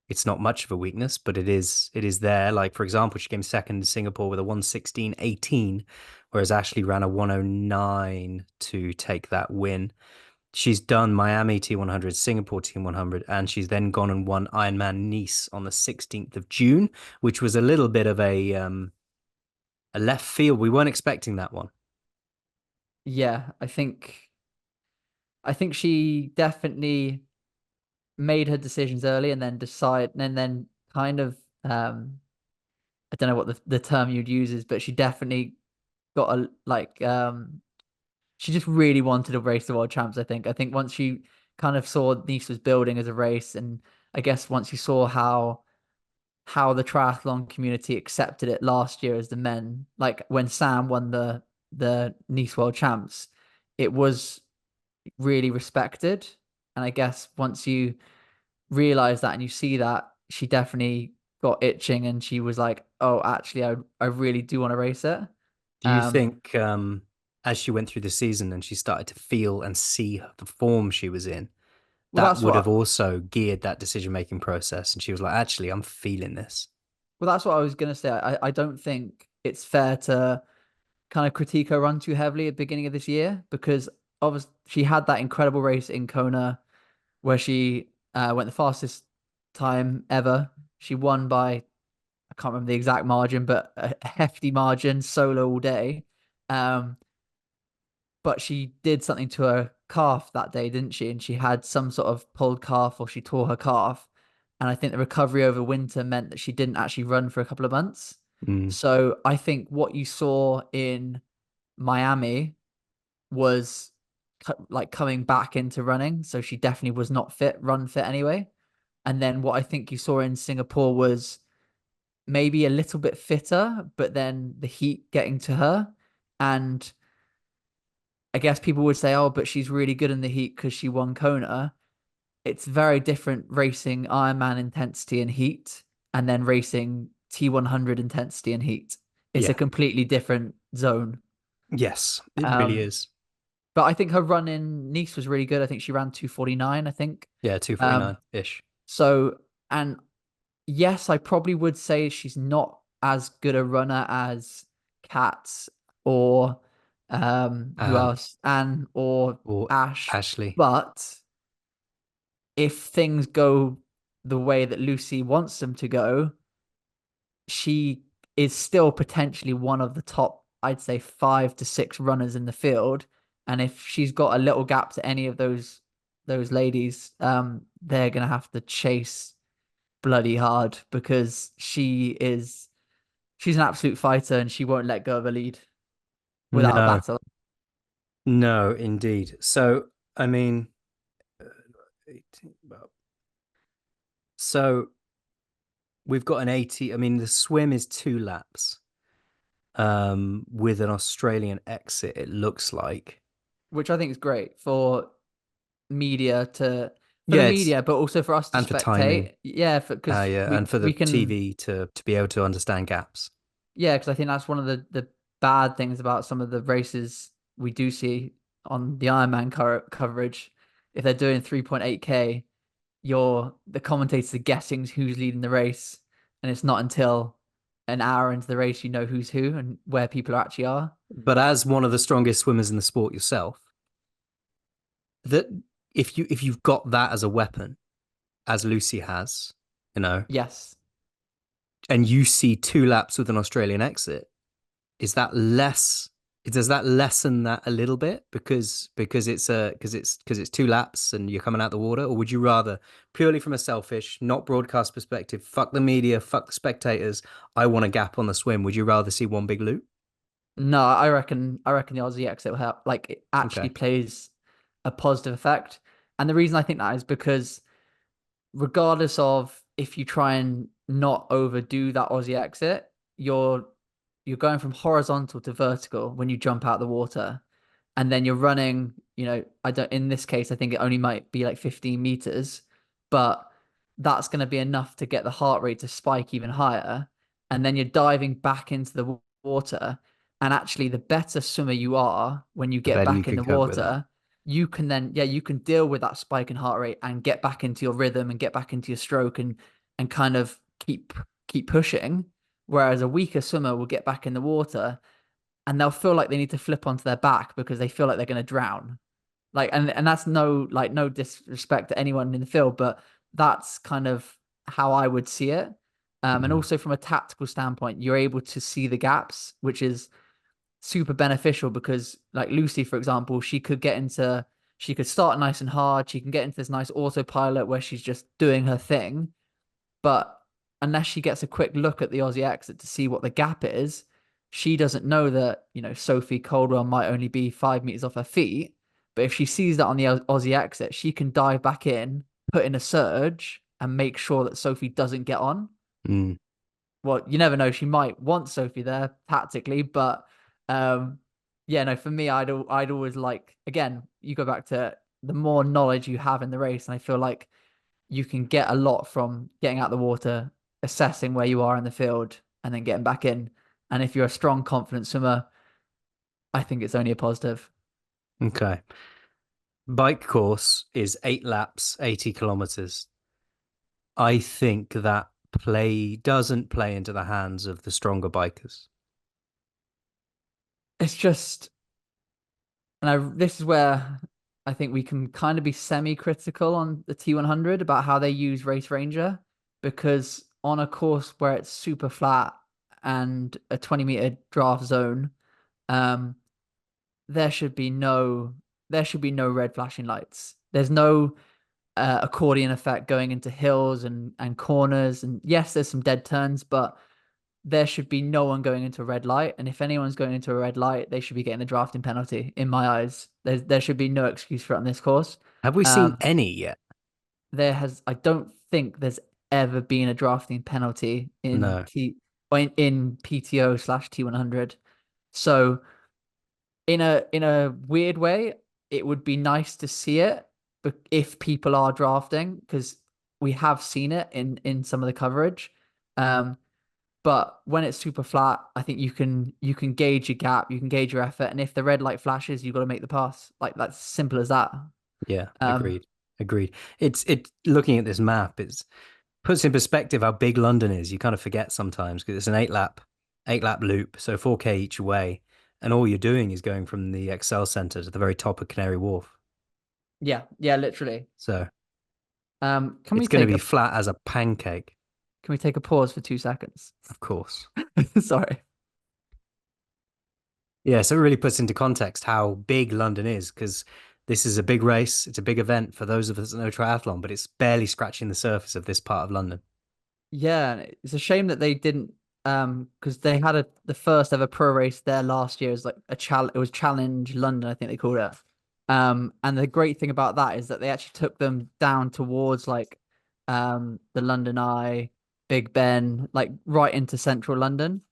It's not much of a weakness, but it is there. Like, for example, she came second in Singapore with a 1:16.18, whereas Ashley ran a 1:09 to take that win. She's done Miami T100, Singapore T100, and she's then gone and won Ironman Nice on the 16th of June, which was a little bit of a left field. We weren't expecting that one. Yeah, I think she definitely made her decisions early and then kind of I don't know what the term you'd use is, but she definitely got a she just really wanted to race the world champs. I think once she kind of saw Nice was building as a race, and I guess once you saw how the triathlon community accepted it last year as the men, like when Sam won the Nice world champs, it was really respected. And I guess once you realize that and you see that, she definitely got itching and she was like, oh, actually, I really do want to race it. Do you Um, think, as she went through the season and she started to feel and see the form she was in, well, that that's would have what also geared that decision-making process? And she was like, actually, I'm feeling this. well, that's what I was gonna say. I don't think it's fair to kind of critique her run too heavily at the beginning of this year because obviously she had that incredible race in Kona where she went the fastest time ever. She won by I can't remember the exact margin, but a hefty margin, solo all day. Um, but she did something to her calf that day, didn't she? And she had some sort of pulled calf or she tore her calf. And I think the recovery over winter meant that she didn't actually run for a couple of months. Mm. So I think what you saw in Miami was like coming back into running. So she definitely was not run fit anyway. And then what I think you saw in Singapore was maybe a little bit fitter, but then the heat getting to her. And I guess people would say, oh, but she's really good in the heat because she won Kona. It's very different racing Ironman intensity and heat and then racing T100 intensity and heat. It's a Yeah. completely different zone. Yes, it really Um, is. but I think her run in Nice was really good. I think she ran 2:49, I think. Yeah, Um, 2:49-ish. so, and yes, I probably would say she's not as good a runner as Kat or who And else? Anne or or Ash. Ashley. But if things go the way that Lucy wants them to go, she is still potentially one of the top, I'd say 5 to 6 runners in the field. And if she's got a little gap to any of those ladies, they're gonna have to chase bloody hard because she's an absolute fighter and she won't let go of a lead without a No, battle. no, indeed. So, I mean, 18, so we've got an 80. I mean, the swim is 2 laps, with an Australian exit, it looks like. Which I think is great media to for the Yeah, it's media, but also for us to and for timing. spectate. Yeah, because Yeah, we and for the we can. TV to be able to understand gaps. Yeah, because I think that's one of the bad things about some of the races we do see on the Ironman coverage. If they're doing 3.8K, the commentators are guessing who's leading the race, and it's not until an hour into the race you know who's who and where people actually are. But as one of the strongest swimmers in the sport yourself, that if you've got that as a weapon, as Lucy has, you know, Yes. and you see 2 laps with an Australian exit, is that less? Does that lessen that a little bit because it's 2 laps and you're coming out the water, or would you rather, purely from a selfish, not broadcast perspective, fuck the media, fuck the spectators, I want a gap on the swim? Would you rather see one big loop? No, I reckon the Aussie exit will help. Like it actually Okay. plays a positive effect. And the reason I think that is because regardless of if you try and not overdo that Aussie exit, you're going from horizontal to vertical when you jump out the water. And then you're running, I don't in this case, I think it only might be like 15 meters, but that's going to be enough to get the heart rate to spike even higher. And then you're diving back into the water. And actually, the better swimmer you are when you The get better you back in the could cope with that. water, you can then, yeah, you can deal with that spike in heart rate and get back into your rhythm and get back into your stroke and kind of keep pushing. Whereas a weaker swimmer will get back in the water and they'll feel like they need to flip onto their back because they feel like they're going to drown. Like, and that's no disrespect to anyone in the field, but that's kind of how I would see it. And Mm. also from a tactical standpoint, you're able to see the gaps, which is super beneficial because like Lucy, for example, she could start nice and hard. She can get into this nice autopilot where she's just doing her thing. But unless she gets a quick look at the Aussie exit to see what the gap is, she doesn't know that, Sophie Coldwell might only be 5 meters off her feet. But if she sees that on the Aussie exit, she can dive back in, put in a surge, and make sure that Sophie doesn't get on. Mm. Well, you never know. She might want Sophie there tactically, but um, yeah, no. For me, I'd always like again. You go back to the more knowledge you have in the race, and I feel like you can get a lot from getting out the water, assessing where you are in the field, and then getting back in. And if you're a strong, confident swimmer, I think it's only a positive. Okay. Bike course is 8 laps, 80 kilometers. I think that doesn't play into the hands of the stronger bikers. It's just, this is where I think we can kind of be semi-critical on the T100 about how they use Race Ranger, because on a course where it's super flat and a 20-meter draft zone, um, there should be no red flashing lights. There's no accordion effect going into hills and corners. And yes, there's some dead turns, but there should be no one going into a red light. And if anyone's going into a red light, they should be getting the drafting penalty. In my eyes, there should be no excuse for it on this course. Have we seen Um, any yet? I don't think there's ever been a drafting penalty in No. in PTO slash T100. So in a weird way, it would be nice to see it, but if people are drafting, because we have seen it in some of the coverage. Um, but when it's super flat, I think you can gauge your gap, you can gauge your effort, and if the red light flashes, you've got to make the pass. Like that's simple as that. Yeah, Um, agreed. Agreed. It looking at this map, it's puts in perspective how big London is. You kind of forget sometimes because it's an 8 lap loop, so 4K each way, and all you're doing is going from the Excel Centre to the very top of Canary Wharf. yeah, yeah, literally. So Can we it's going to take be a flat as a pancake, pause for 2 seconds? of course. Sorry. Yeah, so it really puts into context how big London is, because this is a big race. It's a big event for those of us that know triathlon, but it's barely scratching the surface of this part of London. Yeah, it's a shame that they didn't because they had the first ever pro race there last year as like it was Challenge London, I think they called it. And the great thing about that is that they actually took them down towards like the London Eye, Big Ben, like right into central London.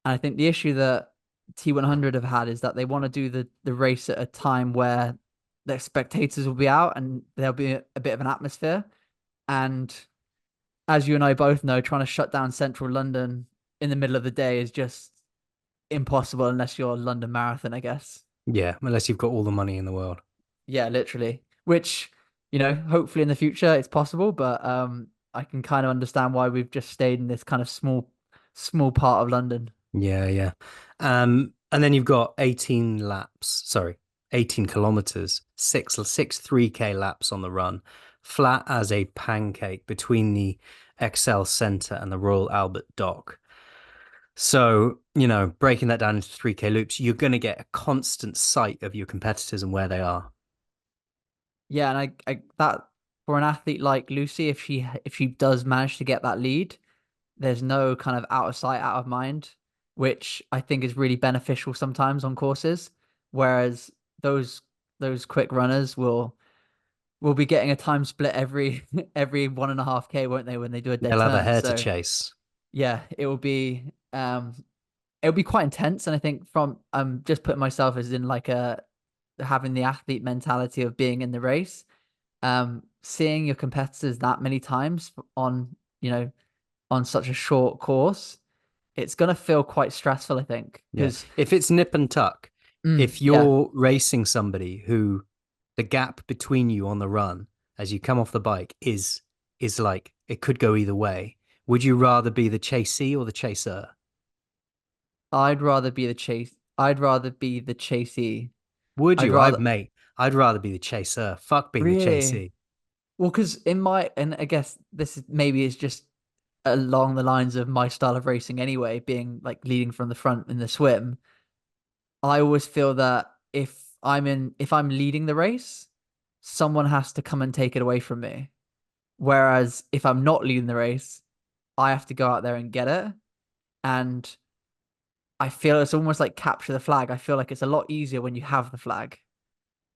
And I think the issue that T100 have had is that they want to do the race at a time where the spectators will be out and there'll be a bit of an atmosphere. And as you and I both know, trying to shut down central London in the middle of the day is just impossible unless you're London Marathon, I guess. Yeah, unless you've got all the money in the world. Yeah, literally. Which, hopefully in the future it's possible, but I can kind of understand why we've just stayed in this kind of small part of London. Yeah, yeah. And then you've got 18 laps, sorry, 18 kilometers, six 3K laps on the run, flat as a pancake between the Excel Center and the Royal Albert Dock. So, breaking that down into 3K loops, you're going to get a constant sight of your competitors and where they are. Yeah, and I that for an athlete like Lucy, if she does manage to get that lead, there's no kind of out of sight, out of mind, which I think is really beneficial sometimes on courses. Whereas those those quick runners will be getting a time split every every 1.5K, won't they, when they do a dead They'll have a turn? hare to So chase. yeah, it'll be quite intense. And I think from I'm just putting myself as in like a having the athlete mentality of being in the race, seeing your competitors that many times on, on such a short course, it's gonna feel quite stressful, I think. Yeah. Because If it's nip and tuck, if yeah, you're racing somebody who the gap between you on the run as you come off the bike is like it could go either way, would you rather be the chasee or the chaser? I'd rather be the chasee. Would I'd you? I've rather mate, I'd rather be the chaser. Fuck being the really chasee. well, because and I guess this is maybe is just along the lines of my style of racing anyway, being like leading from the front in the swim. I always feel that if I'm leading the race, someone has to come and take it away from me. Whereas if I'm not leading the race, I have to go out there and get it. And I feel it's almost like capture the flag. I feel like it's a lot easier when you have the flag,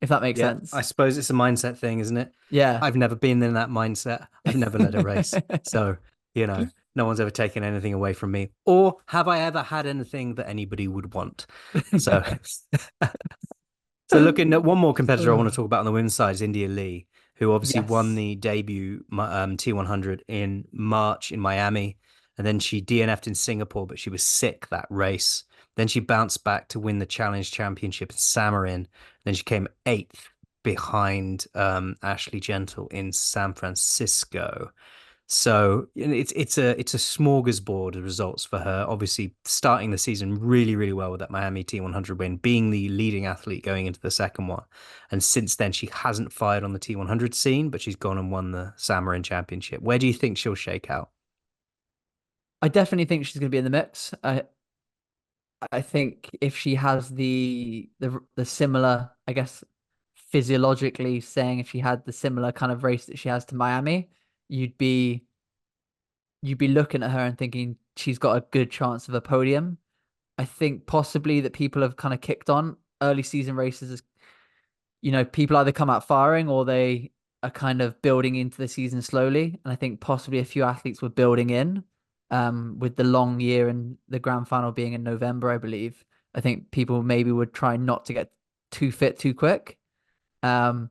if that makes Yeah, I sense. suppose it's a mindset thing, isn't it? Yeah. I've never been in that mindset. I've never led a race. So, no one's ever taken anything away from me. Or have I ever had anything that anybody would want? So, so looking at one more competitor I want to talk about on the women's side is India Lee, who obviously won Yes. the debut T100 in March in Miami. And then she DNF'd in Singapore, but she was sick that race. Then she bounced back to win the Challenge Championship in Samarin. Then she came eighth behind Ashley Gentle in San Francisco. So it's a smorgasbord of results for her. Obviously, starting the season really, really well with that Miami T100 win, being the leading athlete going into the second one. And since then, she hasn't fired on the T100 scene, but she's gone and won the Samarin Championship. Where do you think she'll shake out? I definitely think she's going to be in the mix. I think if she has the similar, I guess, physiologically saying, if she had the similar kind of race that she has to Miami, you'd be you'd be looking at her and thinking she's got a good chance of a podium. I think possibly that people have kind of kicked on early season races as, people either come out firing or they are kind of building into the season slowly. And I think possibly a few athletes were building in, with the long year and the grand final being in November, I believe. I think people maybe would try not to get too fit too quick. Um,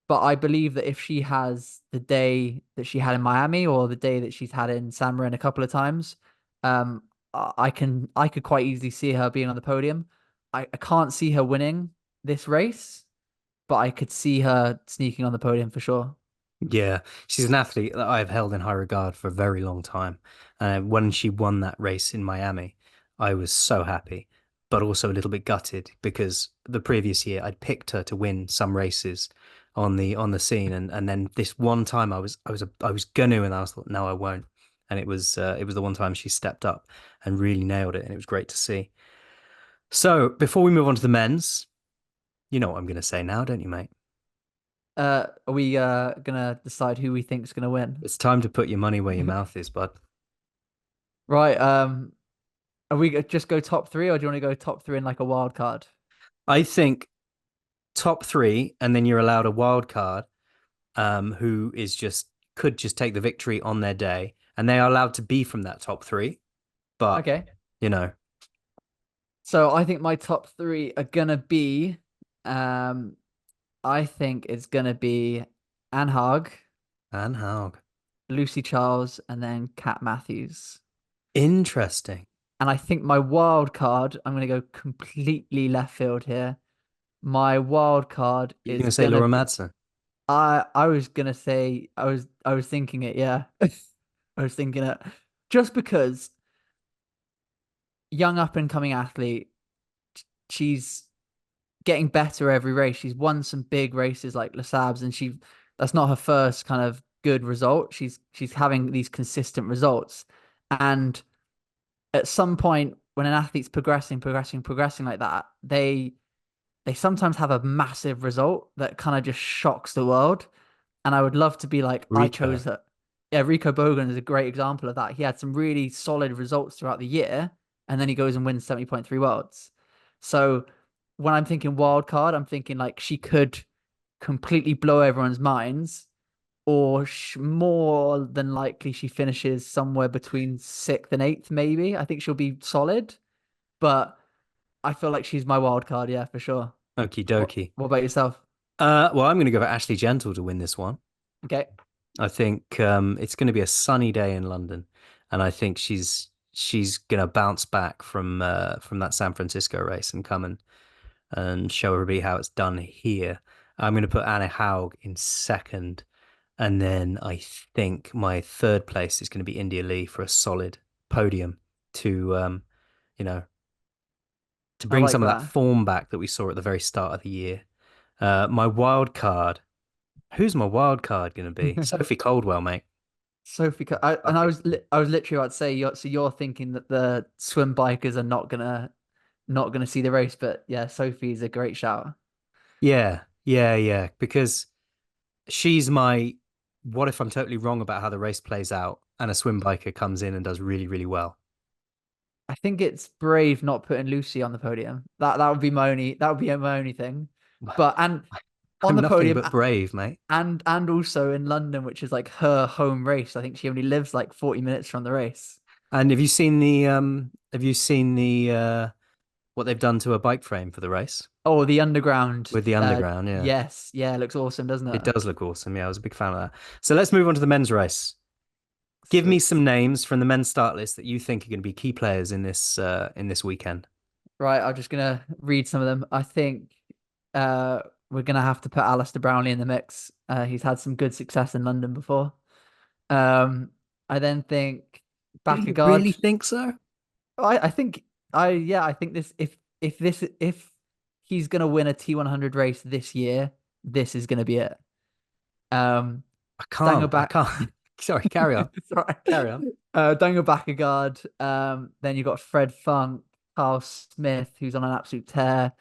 but I believe that if she has the day that she had in Miami or the day that she's had in San Marino a couple of times, um, I could quite easily see her being on the podium. I can't see her winning this race, but I could see her sneaking on the podium for sure. Yeah, she's an athlete that I've held in high regard for a very long time. And when she won that race in Miami, I was so happy, but also a little bit gutted because the previous year I'd picked her to win some races on the scene, and then this one time I was gonna, and I was thought no, I won't. And it was the one time she stepped up and really nailed it, and it was great to see. So before we move on to the men's, you know what I'm gonna say now, don't you, mate? Are we gonna decide who we think's gonna win? It's time to put your money where your mouth is, bud. Right. Are we just go top three, or do you want to go top three in like a wild card? I think top three, and then you're allowed a wild card, who is just could just take the victory on their day, and they are allowed to be from that top three. But Okay. you know, So I think my top three are gonna be, um, I think it's gonna be Anne Haag, Van Haug. Lucy Charles, and then Kat Matthews. Interesting. And I think my wild card, I'm gonna go completely left field here. My wild card You're is gonna say gonna Laura be Madsen? I was gonna say I was thinking it, yeah. I was thinking it just because young up and coming athlete, she's getting better every race. She's won some big races like Les Abs, and That's not her first kind of good result. She's having these consistent results. And at some point when an athlete's progressing like that, they sometimes have a massive result that kind of just shocks the world. And I would love to be like, I Rico. chose that. Yeah, Rico Bogan is a great example of that. He had some really solid results throughout the year, and then he goes and wins 70.3 worlds. So when I'm thinking wild card, I'm thinking like she could completely blow everyone's minds, or more than likely she finishes somewhere between sixth and eighth, maybe. I think she'll be solid, but I feel like she's my wild card, yeah, for sure. Okie What, dokie. what about yourself? Well, I'm going to go for Ashley Gentle to win this one. Okay. I think it's going to be a sunny day in London, and I think she's going to bounce back from that San Francisco race and come and show everybody how it's done here. I'm going to put Anna Haug in second, and then I think my third place is going to be India Lee for a solid podium to you know to I bring like some of that that. form back that we saw at the very start of the year. My wild card. Who's my wild card going to be? Sophie Coldwell, mate. Sophie, and I was literally about to say, you're thinking that the swim bikers are not gonna see the race, but yeah, Sophie is a great shout. Yeah, yeah, yeah. Because she's my. What if I'm totally wrong about how the race plays out and a swim biker comes in and does really, really well? I think it's brave not putting Lucy on the podium. That would be my only thing. But and on I'm the nothing podium but brave, mate. and also in London, which is like her home race. I think she only lives like 40 minutes from the race. And have you seen the what they've done to a bike frame for the race Oh, the underground. with the underground? Yeah. Yes, yeah, it looks awesome, doesn't It it? does look awesome. Yeah, I was a big fan of that. So let's move on to the men's race. Give me Sweet. some names from the men's start list that you think are going to be key players in this weekend. Right, I'm just gonna read some of them. I think we're gonna have to put Alistair Brownlee in the mix. He's had some good success in London before. I then think Do back a you guard. really think so? I think I think this if he's gonna win a T100 race this year, this is gonna be it. Um, I Dango can't. I back. can't. Sorry, carry on. Sorry. Carry on. Dango back a guard. Then you've got Fred Funk, Carl Smith, who's on an absolute tear.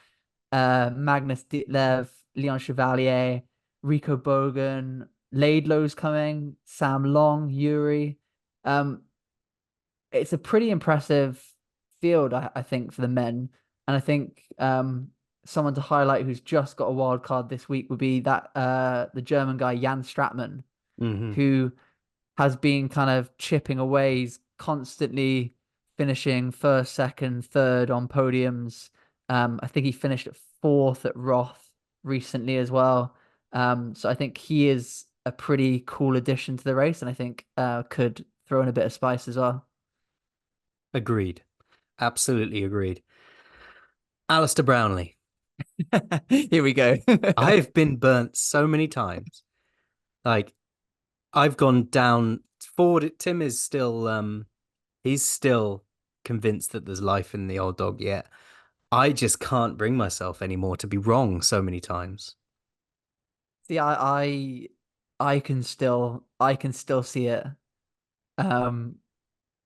Magnus Ditlev, Leon Chevalier, Rico Bogan, Laidlow's coming, Sam Long, Yuri. Um, it's a pretty impressive field, I think, for the men. And I think someone to highlight who's just got a wild card this week would be that the German guy Jan Stratman, Hmm. who has been kind of chipping away. He's constantly finishing first, second, third on podiums. I think he finished at fourth at Roth recently as well. So I think he is a pretty cool addition to the race, and I think could throw in a bit of spice as well. Agreed. Absolutely agreed. Alistair Brownlee. Here we go. I've been burnt so many times. Like I've gone down forward. Tim is still he's still convinced that there's life in the old dog yet. I just can't bring myself anymore to be wrong so many times. See, I can still see it. Um,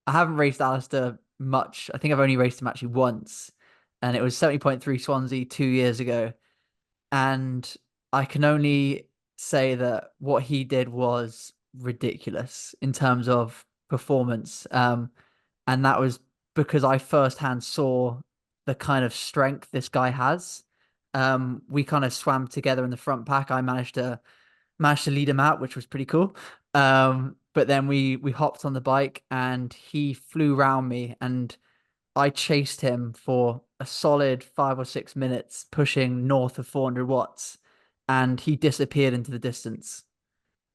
I haven't raced Alistair much. I think I've only raced him actually once, and it was 70.3 Swansea 2 years ago. And I can only say that what he did was ridiculous in terms of performance. And that was because I firsthand saw the kind of strength this guy has. We kind of swam together in the front pack. I managed to lead him out, which was pretty cool. But then we hopped on the bike and he flew round me and I chased him for a solid 5 or 6 minutes, pushing north of 400 watts, and he disappeared into the distance.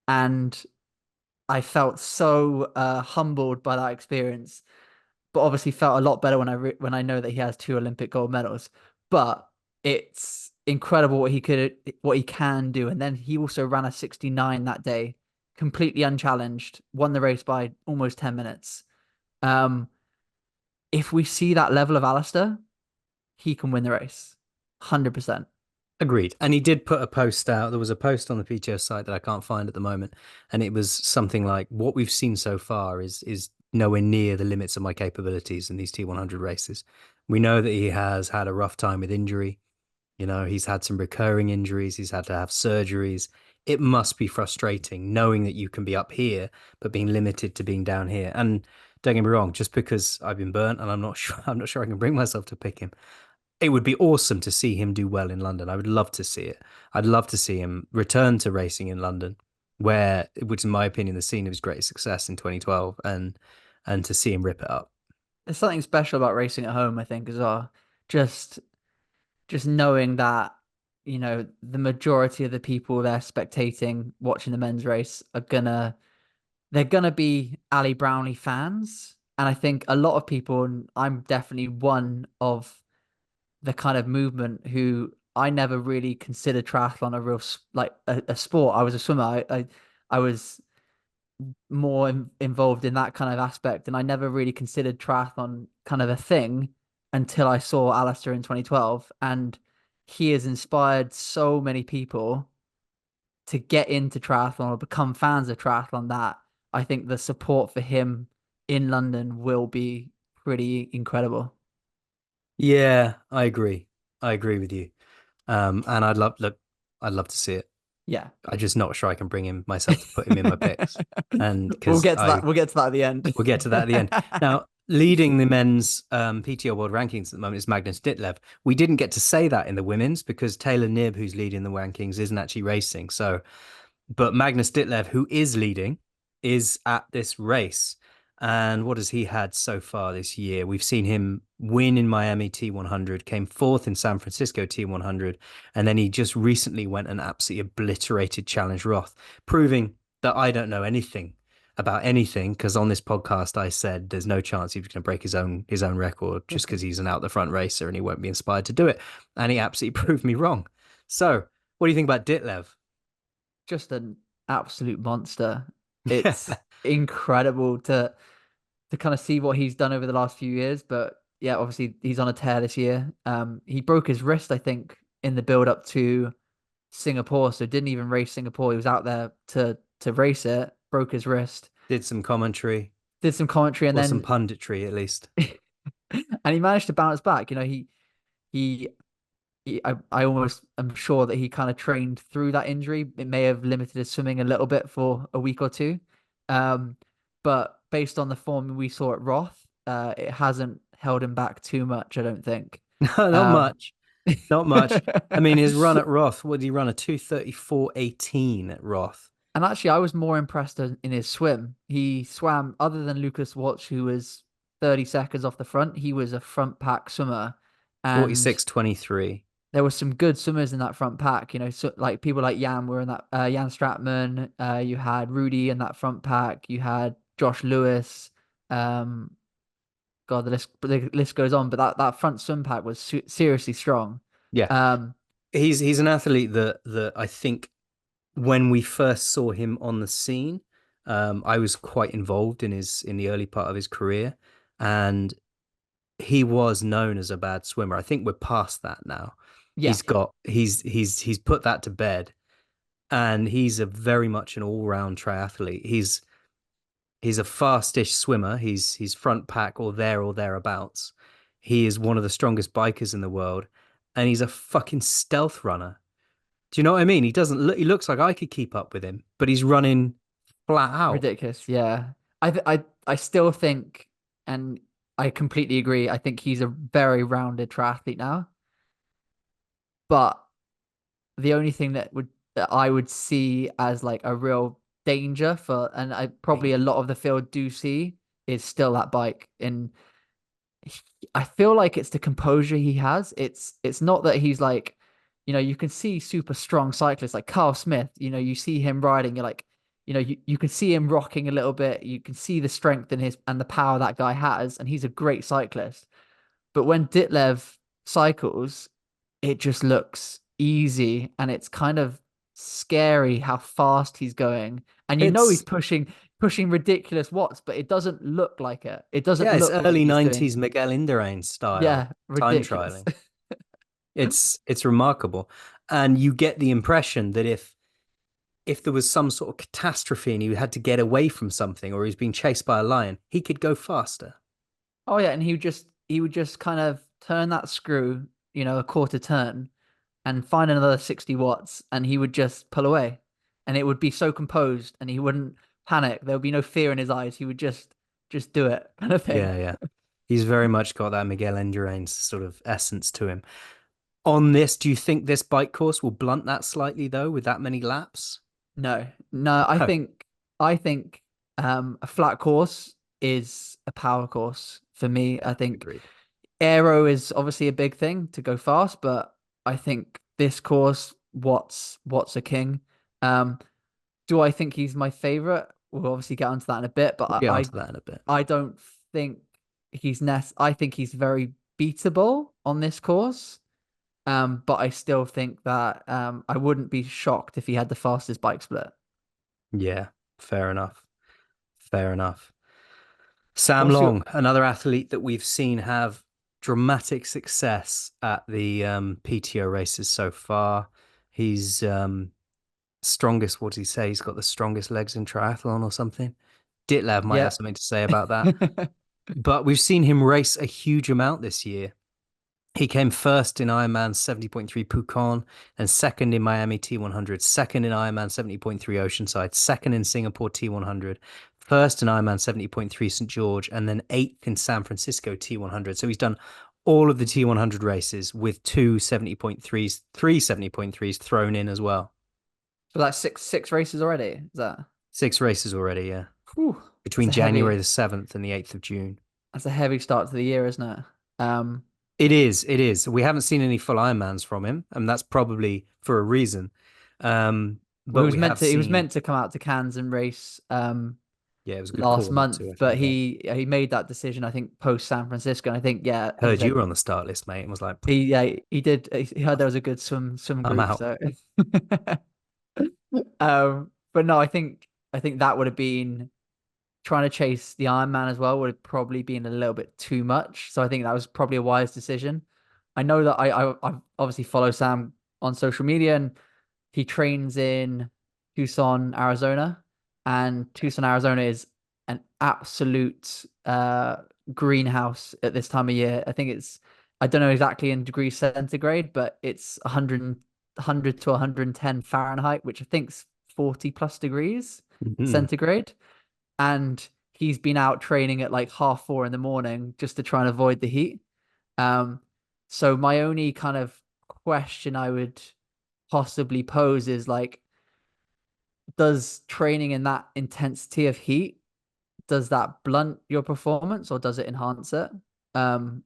And I felt so humbled by that experience, but obviously felt a lot better when I know that he has two Olympic gold medals. But it's incredible what he can do. And then he also ran a 69 that day, completely unchallenged, won the race by almost 10 minutes. Um, if we see that level of Alistair, he can win the race, 100%. Agreed. And he did put a post out. There was a post on the PTO site that I can't find at the moment, and it was something like, "What we've seen so far is nowhere near the limits of my capabilities in these T100 races." We know that he has had a rough time with injury. You know, he's had some recurring injuries. He's had to have surgeries. It must be frustrating knowing that you can be up here, but being limited to being down here. And don't get me wrong, just because I've been burnt and I'm not sure I can bring myself to pick him. It would be awesome to see him do well in London. I would love to see it. I'd love to see him return to racing in London, which in my opinion, the scene of his greatest success in 2012, and to see him rip it up. There's something special about racing at home, I think, as well. Just just knowing that, the majority of the people there spectating, watching the men's race they're gonna be Ali Brownlee fans. And I think a lot of people, and I'm definitely one of the kind of movement who I never really considered triathlon a real like a sport. I was a swimmer. I was more involved in that kind of aspect, and I never really considered triathlon kind of a thing until I saw Alistair in 2012, and he has inspired so many people to get into triathlon or become fans of triathlon that I think the support for him in London will be pretty incredible. Yeah, I agree. I agree with you. And I'd love to see it. Yeah. I'm just not sure I can bring him myself to put him in my picks. And We'll because get to that. We'll get to that at the end. we'll get to that at the end. Now, leading the men's PTO World Rankings at the moment is Magnus Ditlev. We didn't get to say that in the women's because Taylor Knibb, who's leading the rankings, isn't actually racing. So, but Magnus Ditlev, who is leading, is at this race. And what has he had so far this year? We've seen him win in Miami T100, came fourth in San Francisco T100, and then he just recently went and absolutely obliterated Challenge Roth, proving that I don't know anything about anything because on this podcast I said there's no chance he's going to break his own record just because he's an out the front racer and he won't be inspired to do it, and he absolutely proved me wrong. So, what do you think about Ditlev? Just an absolute monster. Yeah. It's incredible to kind of see what he's done over the last few years. But yeah, obviously he's on a tear this year. He broke his wrist, I think, in the build up to Singapore, so didn't even race Singapore. He was out there to race it, broke his wrist, Did some commentary did some commentary, and or some then punditry at least. and he managed to bounce back. He I almost am sure that he kind of trained through that injury. It may have limited his swimming a little bit for a week or two. Um, but based on the form we saw at Roth, it hasn't held him back too much, I don't think. No, not Um, much. Not much. I mean, his run at Roth, what did he run? A 2:34.18 at Roth. And actually, I was more impressed in his swim. He swam, other than Lucas Watch, who was 30 seconds off the front, he was a front pack swimmer. And 46:23. there were some good swimmers in that front pack, so like people like Jan were in that, Jan Stratman, you had Rudy in that front pack, you had Josh Lewis, um, God, the list goes on, but that front swim pack was seriously strong. Yeah. Um, He's an athlete that I think when we first saw him on the scene, I was quite involved in the early part of his career, and he was known as a bad swimmer. I think we're past that now. yeah, He's put that to bed, and he's a very much an all-round triathlete. He's a fastish swimmer. He's front pack or there or thereabouts. He is one of the strongest bikers in the world, and he's a fucking stealth runner. Do you know what I mean? He doesn't look. He looks like I could keep up with him, but he's running flat out. ridiculous. Yeah, I still think, and I completely agree. I think he's a very rounded triathlete now. But the only thing that I would see as like a real danger for, and I probably a lot of the field do see, is still that bike. And I feel like it's the composure he has. It's not that he's like, you can see super strong cyclists like Carl Smith. You see him riding, you're like, you can see him rocking a little bit. You can see the strength in his and the power that guy has, and he's a great cyclist. But when Ditlev cycles, it just looks easy, and it's kind of scary how fast he's going. And he's It's pushing ridiculous watts, but it doesn't look like it. It doesn't yeah, it's look like early he's doing, 90s Miguel Indurain style yeah, time ridiculous. trialing. It's remarkable. And you get the impression that if there was some sort of catastrophe and he had to get away from something or he's being chased by a lion, he could go faster. Oh yeah, and he would just kind of turn that screw, a quarter turn, and find another 60 watts, and he would just pull away, and it would be so composed, and he wouldn't panic. There would be no fear in his eyes. He would just do it, kind of thing. Yeah, yeah. He's very much got that Miguel Indurain sort of essence to him. On this, do you think this bike course will blunt that slightly though, with that many laps? No, no, I Oh, think I think a flat course is a power course for me. I think agreed. aero is obviously a big thing to go fast, but I think this course, what's a king. Um, do I think he's my favorite? We'll obviously get onto that in a bit, but We'll get onto that in a bit. I don't think I think he's very beatable on this course. But I still think that I wouldn't be shocked if he had the fastest bike split. Yeah, fair enough. Fair enough. Sam What's your Long, another athlete that we've seen have dramatic success at the PTO races so far. He's strongest, what did he say? He's got the strongest legs in triathlon or something. Ditlev might have yeah. something to say about that. But we've seen him race a huge amount this year. He came first in Ironman 70.3 Phuket, and second in Miami T100, second in Ironman 70.3 Oceanside, second in Singapore T100, first in Ironman 70.3 St. George, and then eighth in San Francisco T100. So he's done all of the T100 races with two 70.3s, three 70.3s thrown in as well. So that's six races already. Is that? 6 races already, yeah. Whew, Between that's a January heavy. the 7th and the 8th of June. That's a heavy start to the year, isn't it? Um, It is. It is. We haven't seen any full Ironmans from him, and that's probably for a reason. well, But we have he was seen, meant to come out to Cannes and race yeah, it was a good last call not to, month, I but think. Yeah. he made that decision, I think, post San Francisco. And I think, yeah, he Heard you said were on the start list, mate, and was like, he did. He heard there was a good swim I'm group, out. so but no, I think that would have been trying to chase the Iron Man as well would have probably been a little bit too much. So I think that was probably a wise decision. I know that I obviously follow Sam on social media, and he trains in Tucson, Arizona, and Tucson, Arizona is an absolute greenhouse at this time of year. I think I don't know exactly in degrees centigrade, but it's 100 to 110 Fahrenheit, which I think's 40 plus degrees Mhm. centigrade. And he's been out training at like 4:30 in the morning just to try and avoid the heat. Um, so my only kind of question I would possibly pose is like, does training in that intensity of heat, does that blunt your performance or does it enhance it? Um,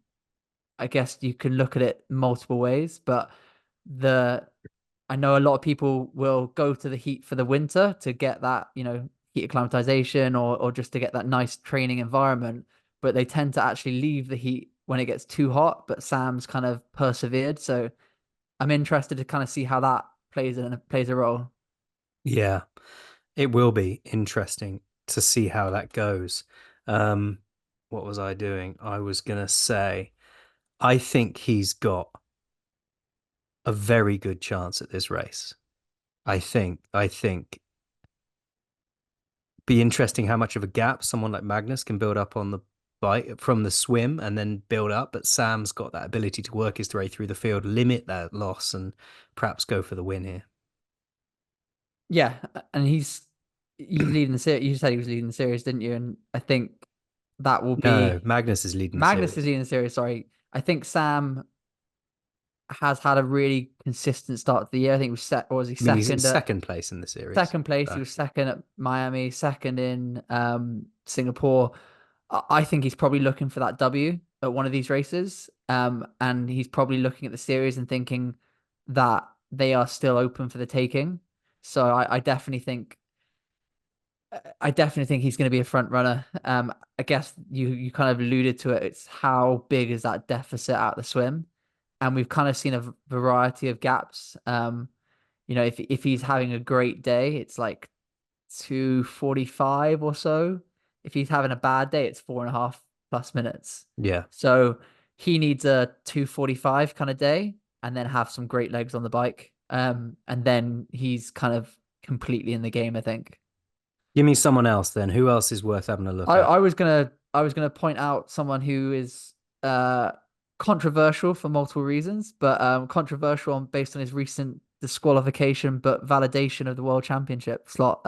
I guess you can look at it multiple ways, but the I know a lot of people will go to the heat for the winter to get that, heat acclimatization or just to get that nice training environment, but they tend to actually leave the heat when it gets too hot. But Sam's kind of persevered, so I'm interested to kind of see how that plays a role. Yeah, it will be interesting to see how that goes. Um, what was I doing? I was gonna say, I think he's got a very good chance at this race. I think be interesting how much of a gap someone like Magnus can build up on the bike from the swim and then build up. But Sam's got that ability to work his way through the field, limit that loss, and perhaps go for the win here. Yeah, and he's leading the series. You said he was leading the series, didn't you? And I think that will No, be Magnus is leading the Magnus is series. leading the series. Sorry, I think Sam has had a really consistent start to the year. I think he was or was he I mean, he's in second at second place in the series. second place? He So, was second at Miami, second in Singapore. I think he's probably looking for that W at one of these races. And he's probably looking at the series and thinking that they are still open for the taking. So I definitely think he's going to be a front runner. I guess you kind of alluded to it. It's how big is that deficit out the swim, and we've kind of seen a variety of gaps. If he's having a great day, it's like 2:45 or so. If he's having a bad day, it's 4.5 plus minutes. yeah. So he needs a 2:45 kind of day, and then have some great legs on the bike. And then he's kind of completely in the game, I think. Give me someone else then. Who else is worth having a look I, at? I was gonna point out someone who is controversial for multiple reasons, but controversial based on his recent disqualification but validation of the World Championship slot,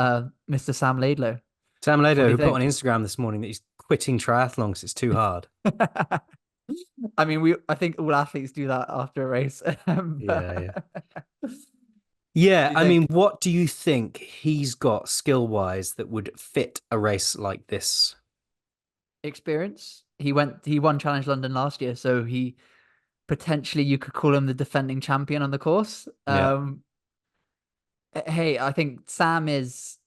Mr. Sam Laidlow. Sam What Lato, do you who put on think? Instagram this morning that he's quitting triathlon because it's too hard. I mean, I think all athletes do that after a race. Yeah, yeah. What Yeah, do you I mean, think? what do you think he's got skill-wise that would fit a race like this? Experience. He won Challenge London last year, so he potentially you could call him the defending champion on the course. Yeah. Hey, I think Sam is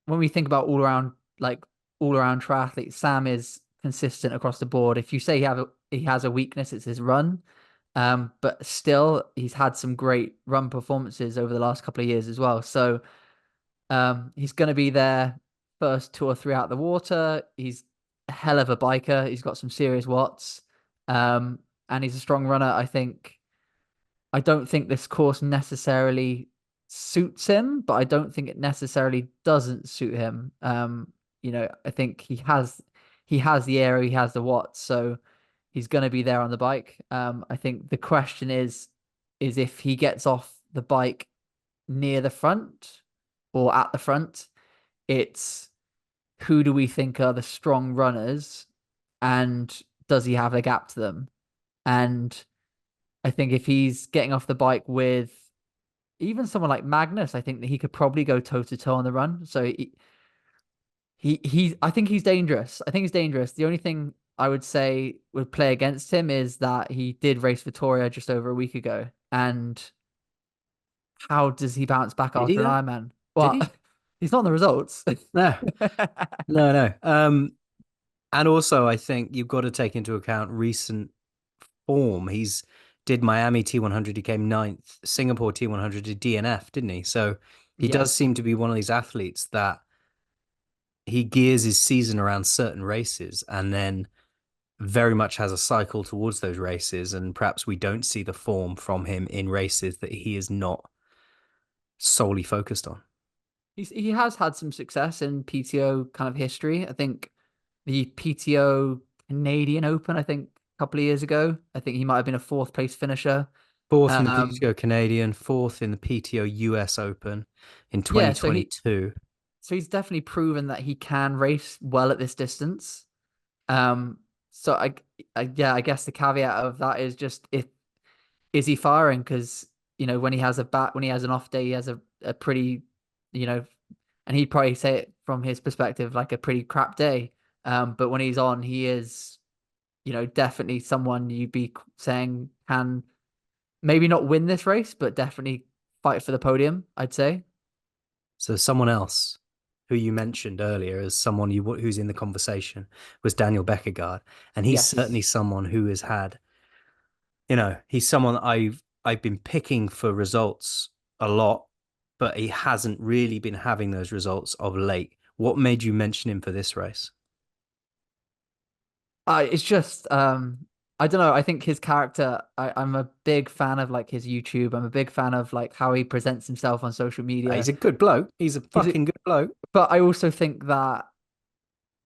when we think about all around triathletes, Sam is consistent across the board. If you say he has a weakness, it's his run. But still he's had some great run performances over the last couple of years as well. So he's gonna be there first 2 or 3 out of the water. He's a hell of a biker. He's got some serious watts. And he's a strong runner. I don't think this course necessarily suits him, but I don't think it necessarily doesn't suit him. I think he has the area, he has the watts, so he's going to be there on the bike. I think the question is if he gets off the bike near the front or at the front, it's who do we think are the strong runners, and does he have a gap to them? And I think if he's getting off the bike with even someone like Magnus, I think that he could probably go toe to toe on the run. So I think he's dangerous. I think he's dangerous. The only thing I would say would play against him is that he did race Victoria just over a week ago. And how does he bounce back Did he after an though? Ironman? Did Well, he? he's not in the results. No, no, no. And also I think you've got to take into account recent form. He's did Miami T100, he came ninth, Singapore T100 did DNF, didn't he? So he does Yes. seem to be one of these athletes that he gears his season around certain races and then very much has a cycle towards those races. And perhaps we don't see the form from him in races that he is not solely focused on. He has had some success in PTO kind of history. I think the PTO Canadian Open, I think a couple of years ago, I think he might have been a fourth place finisher. Fourth in the Um, PTO Canadian, fourth in the PTO US Open in yeah, so 2022. he's definitely proven that he can race well at this distance. Um, so I guess the caveat of that is just if is he firing? Because when he has an off day, he has a pretty, you know, and he'd probably say it from his perspective like a pretty crap day. But when he's on, he is, definitely someone you'd be saying can maybe not win this race, but definitely fight for the podium, I'd say. So someone else who you mentioned earlier as someone who's in the conversation was Daniel Beckergaard, and he's certainly Yes. someone who has had, he's someone that I've been picking for results a lot, but he hasn't really been having those results of late. What made you mention him for this race? It's just I don't know. I think his character. I'm a big fan of like his YouTube. I'm a big fan of like how he presents himself on social He's media. a good bloke. He's a He's a, fucking good bloke. but I also think that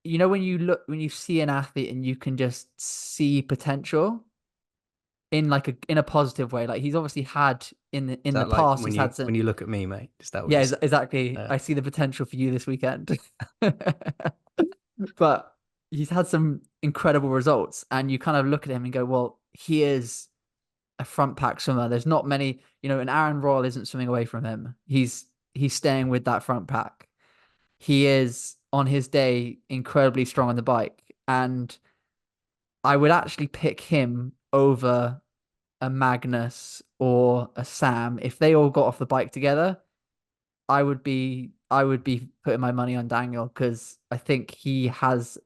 when you see an athlete and you can just see potential in a positive way. Like he's obviously had Is in the that like past, when he's you had some. when you look at me, mate? Is that what Yeah, you say? exactly. I see the potential for you this weekend. But he's had some incredible results, and you kind of look at him and go, well, he is a front pack swimmer. There's not many, and Aaron Royal isn't swimming away from him. He's staying with that front pack. He is on his day incredibly strong on the bike, and I would actually pick him over a Magnus or a Sam if they all got off the bike together. I would be putting my money on Daniel because I think he has,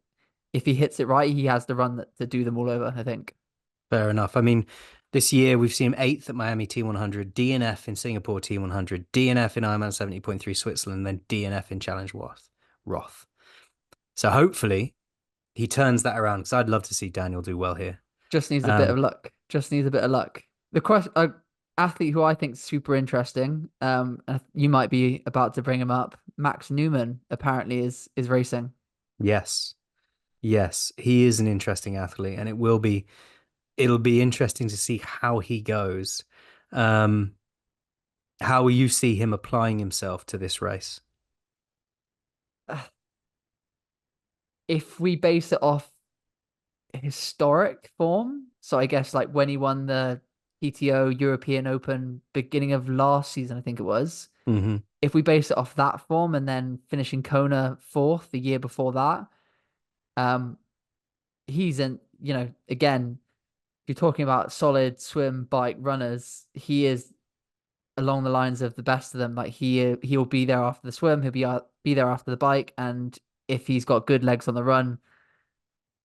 if he hits it right, he has the run to do them all over, I think. Fair enough. I mean, this year we've seen him eighth at Miami T100, DNF in Singapore T100, DNF in Ironman 70.3 Switzerland, then DNF in Challenge Roth. So hopefully he turns that around because I'd love to see Daniel do well here. Just needs a bit Um, of luck. Just needs a bit of luck. The question, athlete who I think is super interesting. You might be about to bring him up. Max Newman apparently is racing. Yes. Yes, he is an interesting athlete, and it'll be interesting to see how he goes. Um, how will you see him applying himself to this race? If we base it off historic form, so I guess like when he won the PTO European Open beginning of last season, I think it was. Mm-hmm. If we base it off that form and then finishing Kona fourth the year before that, um, he's in, again, if you're talking about solid swim, bike runners, he is along the lines of the best of them. Like he'll be there after the swim, he'll be there after the bike, and if he's got good legs on the run,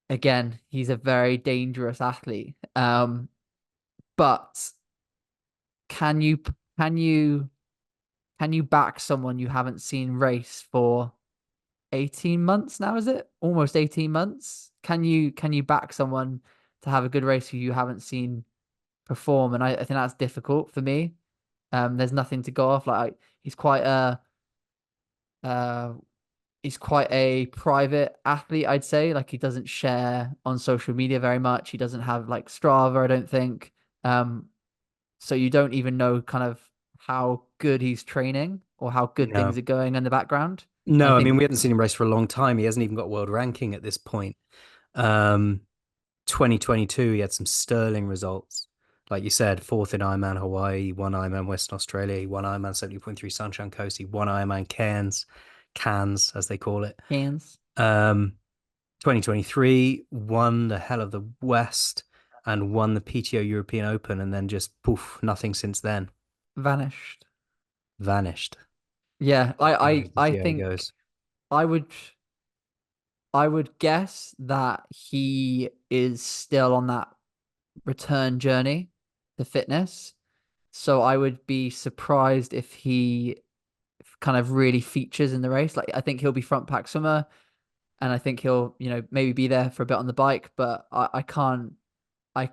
again, he's a very dangerous athlete. But can you can you can you back someone you haven't seen race for 18 months now? Is it almost 18 months? Can you back someone to have a good race who you haven't seen perform? And I think that's difficult for me. There's nothing to go off. Like he's quite a uh he's quite a private athlete, I'd say. Like he doesn't share on social media very much. He doesn't have like Strava, I don't think. Um, so you don't even know kind of how good he's training or how good things No, are going in the background. And I no, I mean think we haven't seen him race for a long time. He hasn't even got world ranking at this point. Um, 2022, he had some sterling results. Like you said, fourth in Ironman Hawaii, one Ironman Western Australia, one Ironman 70.3 Sunshine Coast, one Ironman Cairns, as they call it. hands 2023, won the Hell of the West and won the PTO European Open, and then just poof, nothing since then. vanished. Vanished. Yeah, Who I knows I to I see how he think goes. I would I would guess that he is still on that return journey to fitness. So I would be surprised if he kind of really features in the race. Like I think he'll be front pack swimmer, and I think he'll maybe be there for a bit on the bike. But I can't. I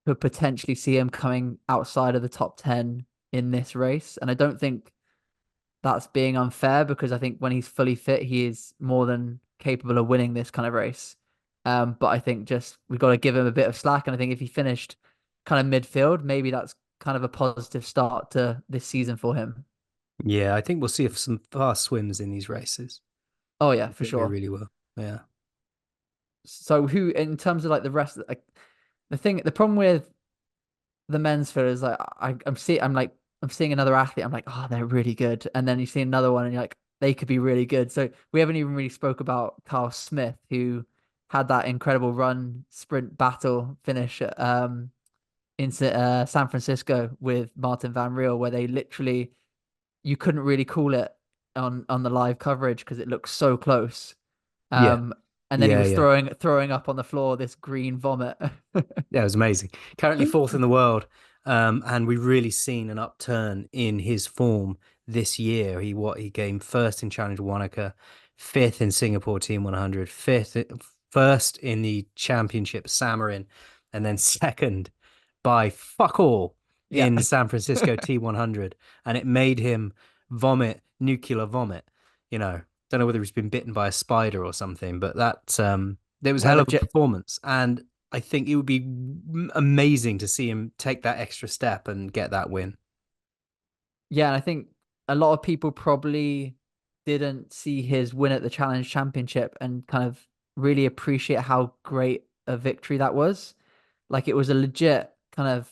could potentially see him coming outside of the top 10 in this race, and I don't think that's being unfair because I think when he's fully fit, he is more than capable of winning this kind of race. But I think just we've got to give him a bit of slack. And I think if he finished kind of midfield, maybe that's kind of a positive start to this season for him. Yeah, I think we'll see some fast swims in these races. Oh yeah, I for think we sure. really will. Yeah. So who, in terms of like the rest, like the problem with the men's field is like I'm seeing another athlete. I'm like, oh, they're really good, and then you see another one, and you're like, they could be really good. So we haven't even really spoke about Carl Smith, who had that incredible run sprint battle finish in San Francisco with Martin Van Riel, where they literally you couldn't really call it on the live coverage because it looked so close. Yeah. Um, and then he Yeah. was Yeah. throwing up on the floor this green vomit. Yeah, it was amazing. Currently fourth in the world. And we've really seen an upturn in his form this year. He came first in Challenge Wanaka, fifth in Singapore Team 100, first in the championship Samarin, and then second by fuck all Yeah. in the San Francisco T100. And it made him vomit, nuclear vomit. Don't know whether he's been bitten by a spider or something, but there was No, hell of a legit. performance. And I think it would be amazing to see him take that extra step and get that win. Yeah, and I think a lot of people probably didn't see his win at the Challenge Championship and kind of really appreciate how great a victory that was. Like it was a legit kind of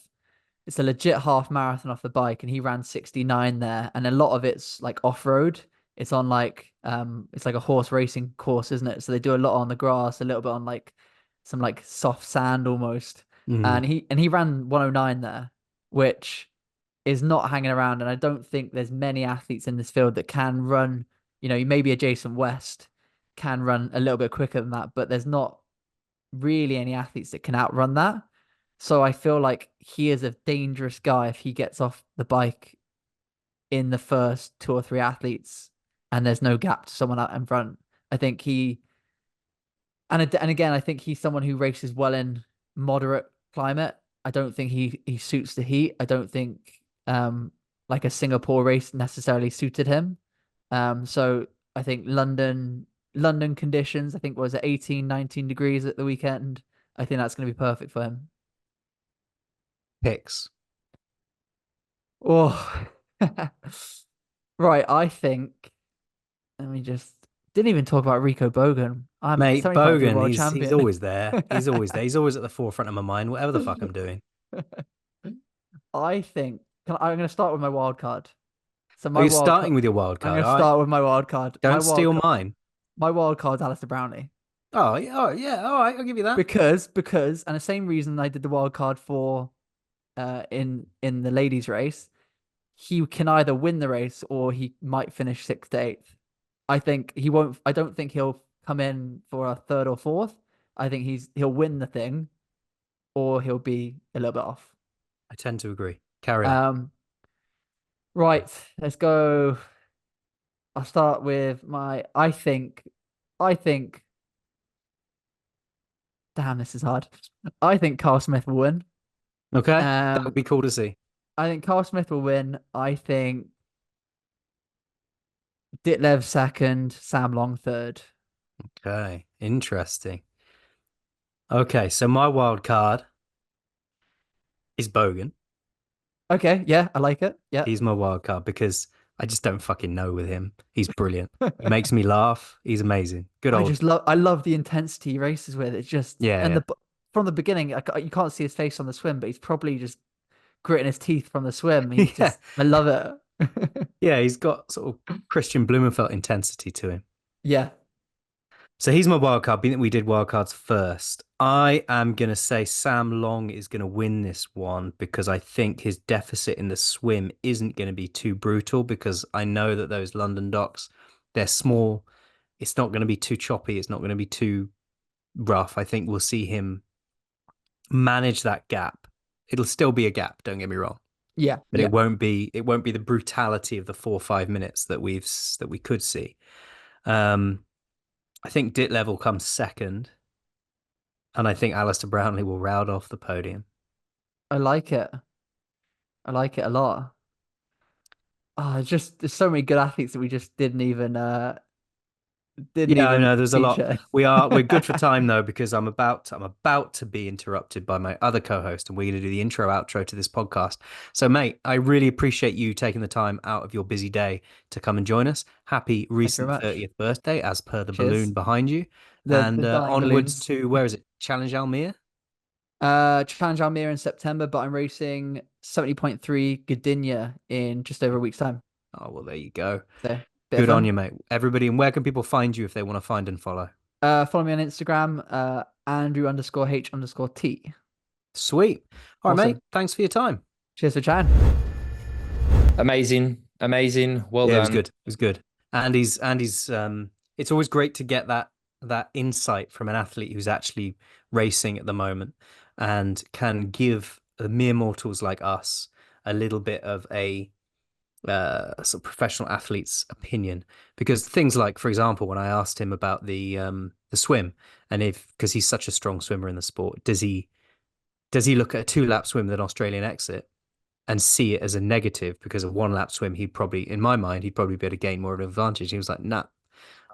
it's a legit half marathon off the bike and he ran 69 there and a lot of it's like off-road. It's on it's like a horse racing course, isn't it? So they do a lot on the grass, a little bit on like some like soft sand almost. Mm. And he ran 109 there, which is not hanging around. And I don't think there's many athletes in this field that can run, maybe a Jason West can run a little bit quicker than that, but there's not really any athletes that can outrun that. So I feel like he is a dangerous guy if he gets off the bike in the first two or three athletes and there's no gap to someone out in front. I think and again, I think he's someone who races well in moderate climate. I don't think he suits the heat. I don't think like a Singapore race necessarily suited him. So I think London conditions, I think was it 18, 19 degrees at the weekend. I think that's going to be perfect for him. Picks. Oh, right. I think. Let me just didn't even talk about Rico Bogan. I'm Mate, 75 year Bogan, world he's champion. always there. He's always there. He's always at the forefront of my mind, whatever the fuck I'm doing. I think I'm going to start with my wild card. So Are my you wild card. starting with your wild I'm card? going to All right. start with my wild card. Don't steal mine. My wild card's Alistair Brownlee. Oh, yeah. Oh, yeah. All right. I'll give you that. Because and the same reason I did the wild card for in the ladies race, he can either win the race or he might finish sixth to eighth. I think he won't. I don't think he'll come in for a third or fourth. I think he'll win the thing, or he'll be a little bit off. I tend to agree. Carry on. Right, let's go. I'll start with my. I think. Damn, this is hard. I think Carl Smith will win. Okay. That would be cool to see. I think Carl Smith will win. I think Ditlev second, Sam Long third. Okay. Interesting. Okay. So my wild card is Bogan. Okay, yeah, I like it. Yeah. He's my wild card because I just don't fucking know with him. He's brilliant. He makes me laugh. He's amazing. Good old. I love the intensity he races with. It's just Yeah. From the beginning, you can't see his face on the swim, but he's probably just gritting his teeth from the swim. He's just, I love it. Yeah, he's got sort of Christian Blumenfeld intensity to him. Yeah. So he's my wild card, being that we did wild cards first. I am going to say Sam Long is going to win this one because I think his deficit in the swim isn't going to be too brutal because I know that those London docks, they're small. It's not going to be too choppy. It's not going to be too rough. I think we'll see him manage that gap. It'll still be a gap, don't get me wrong. Yeah. But it won't be the brutality of the 4 or 5 minutes that we could see. I think Ditlev will come second. And I think Alistair Brownlee will round off the podium. I like it. I like it a lot. Oh, there's so many good athletes that we just didn't even I know there's a lot. feature. We're good for time though because I'm about to be interrupted by my other co-host and we're going to do the intro outro to this podcast. So mate, I really appreciate you taking the time out of your busy day to come and join us. Happy recent 30th birthday as per the balloon behind you. And onwards balloons. To where is it? Challenge Almere? Challenge Almere in September, but I'm racing 70.3 Gdynia in just over a week's time. Oh well, there you go. So, good on you, mate. Everybody, and where can people find you if they want to find and follow? Follow me on Instagram, Andrew_H_T. Sweet. All right, mate. Thanks for your time. Cheers for chatting. Amazing. Well done. It was good. It was good. And he's it's always great to get that insight from an athlete who's actually racing at the moment and can give the mere mortals like us a little bit of a sort of professional athlete's opinion, because things like, for example, when I asked him about the swim, and because he's such a strong swimmer in the sport, does he look at a 2-lap swim with an Australian exit and see it as a negative because a 1-lap swim, in my mind, he'd probably be able to gain more of an advantage. He was like, nah,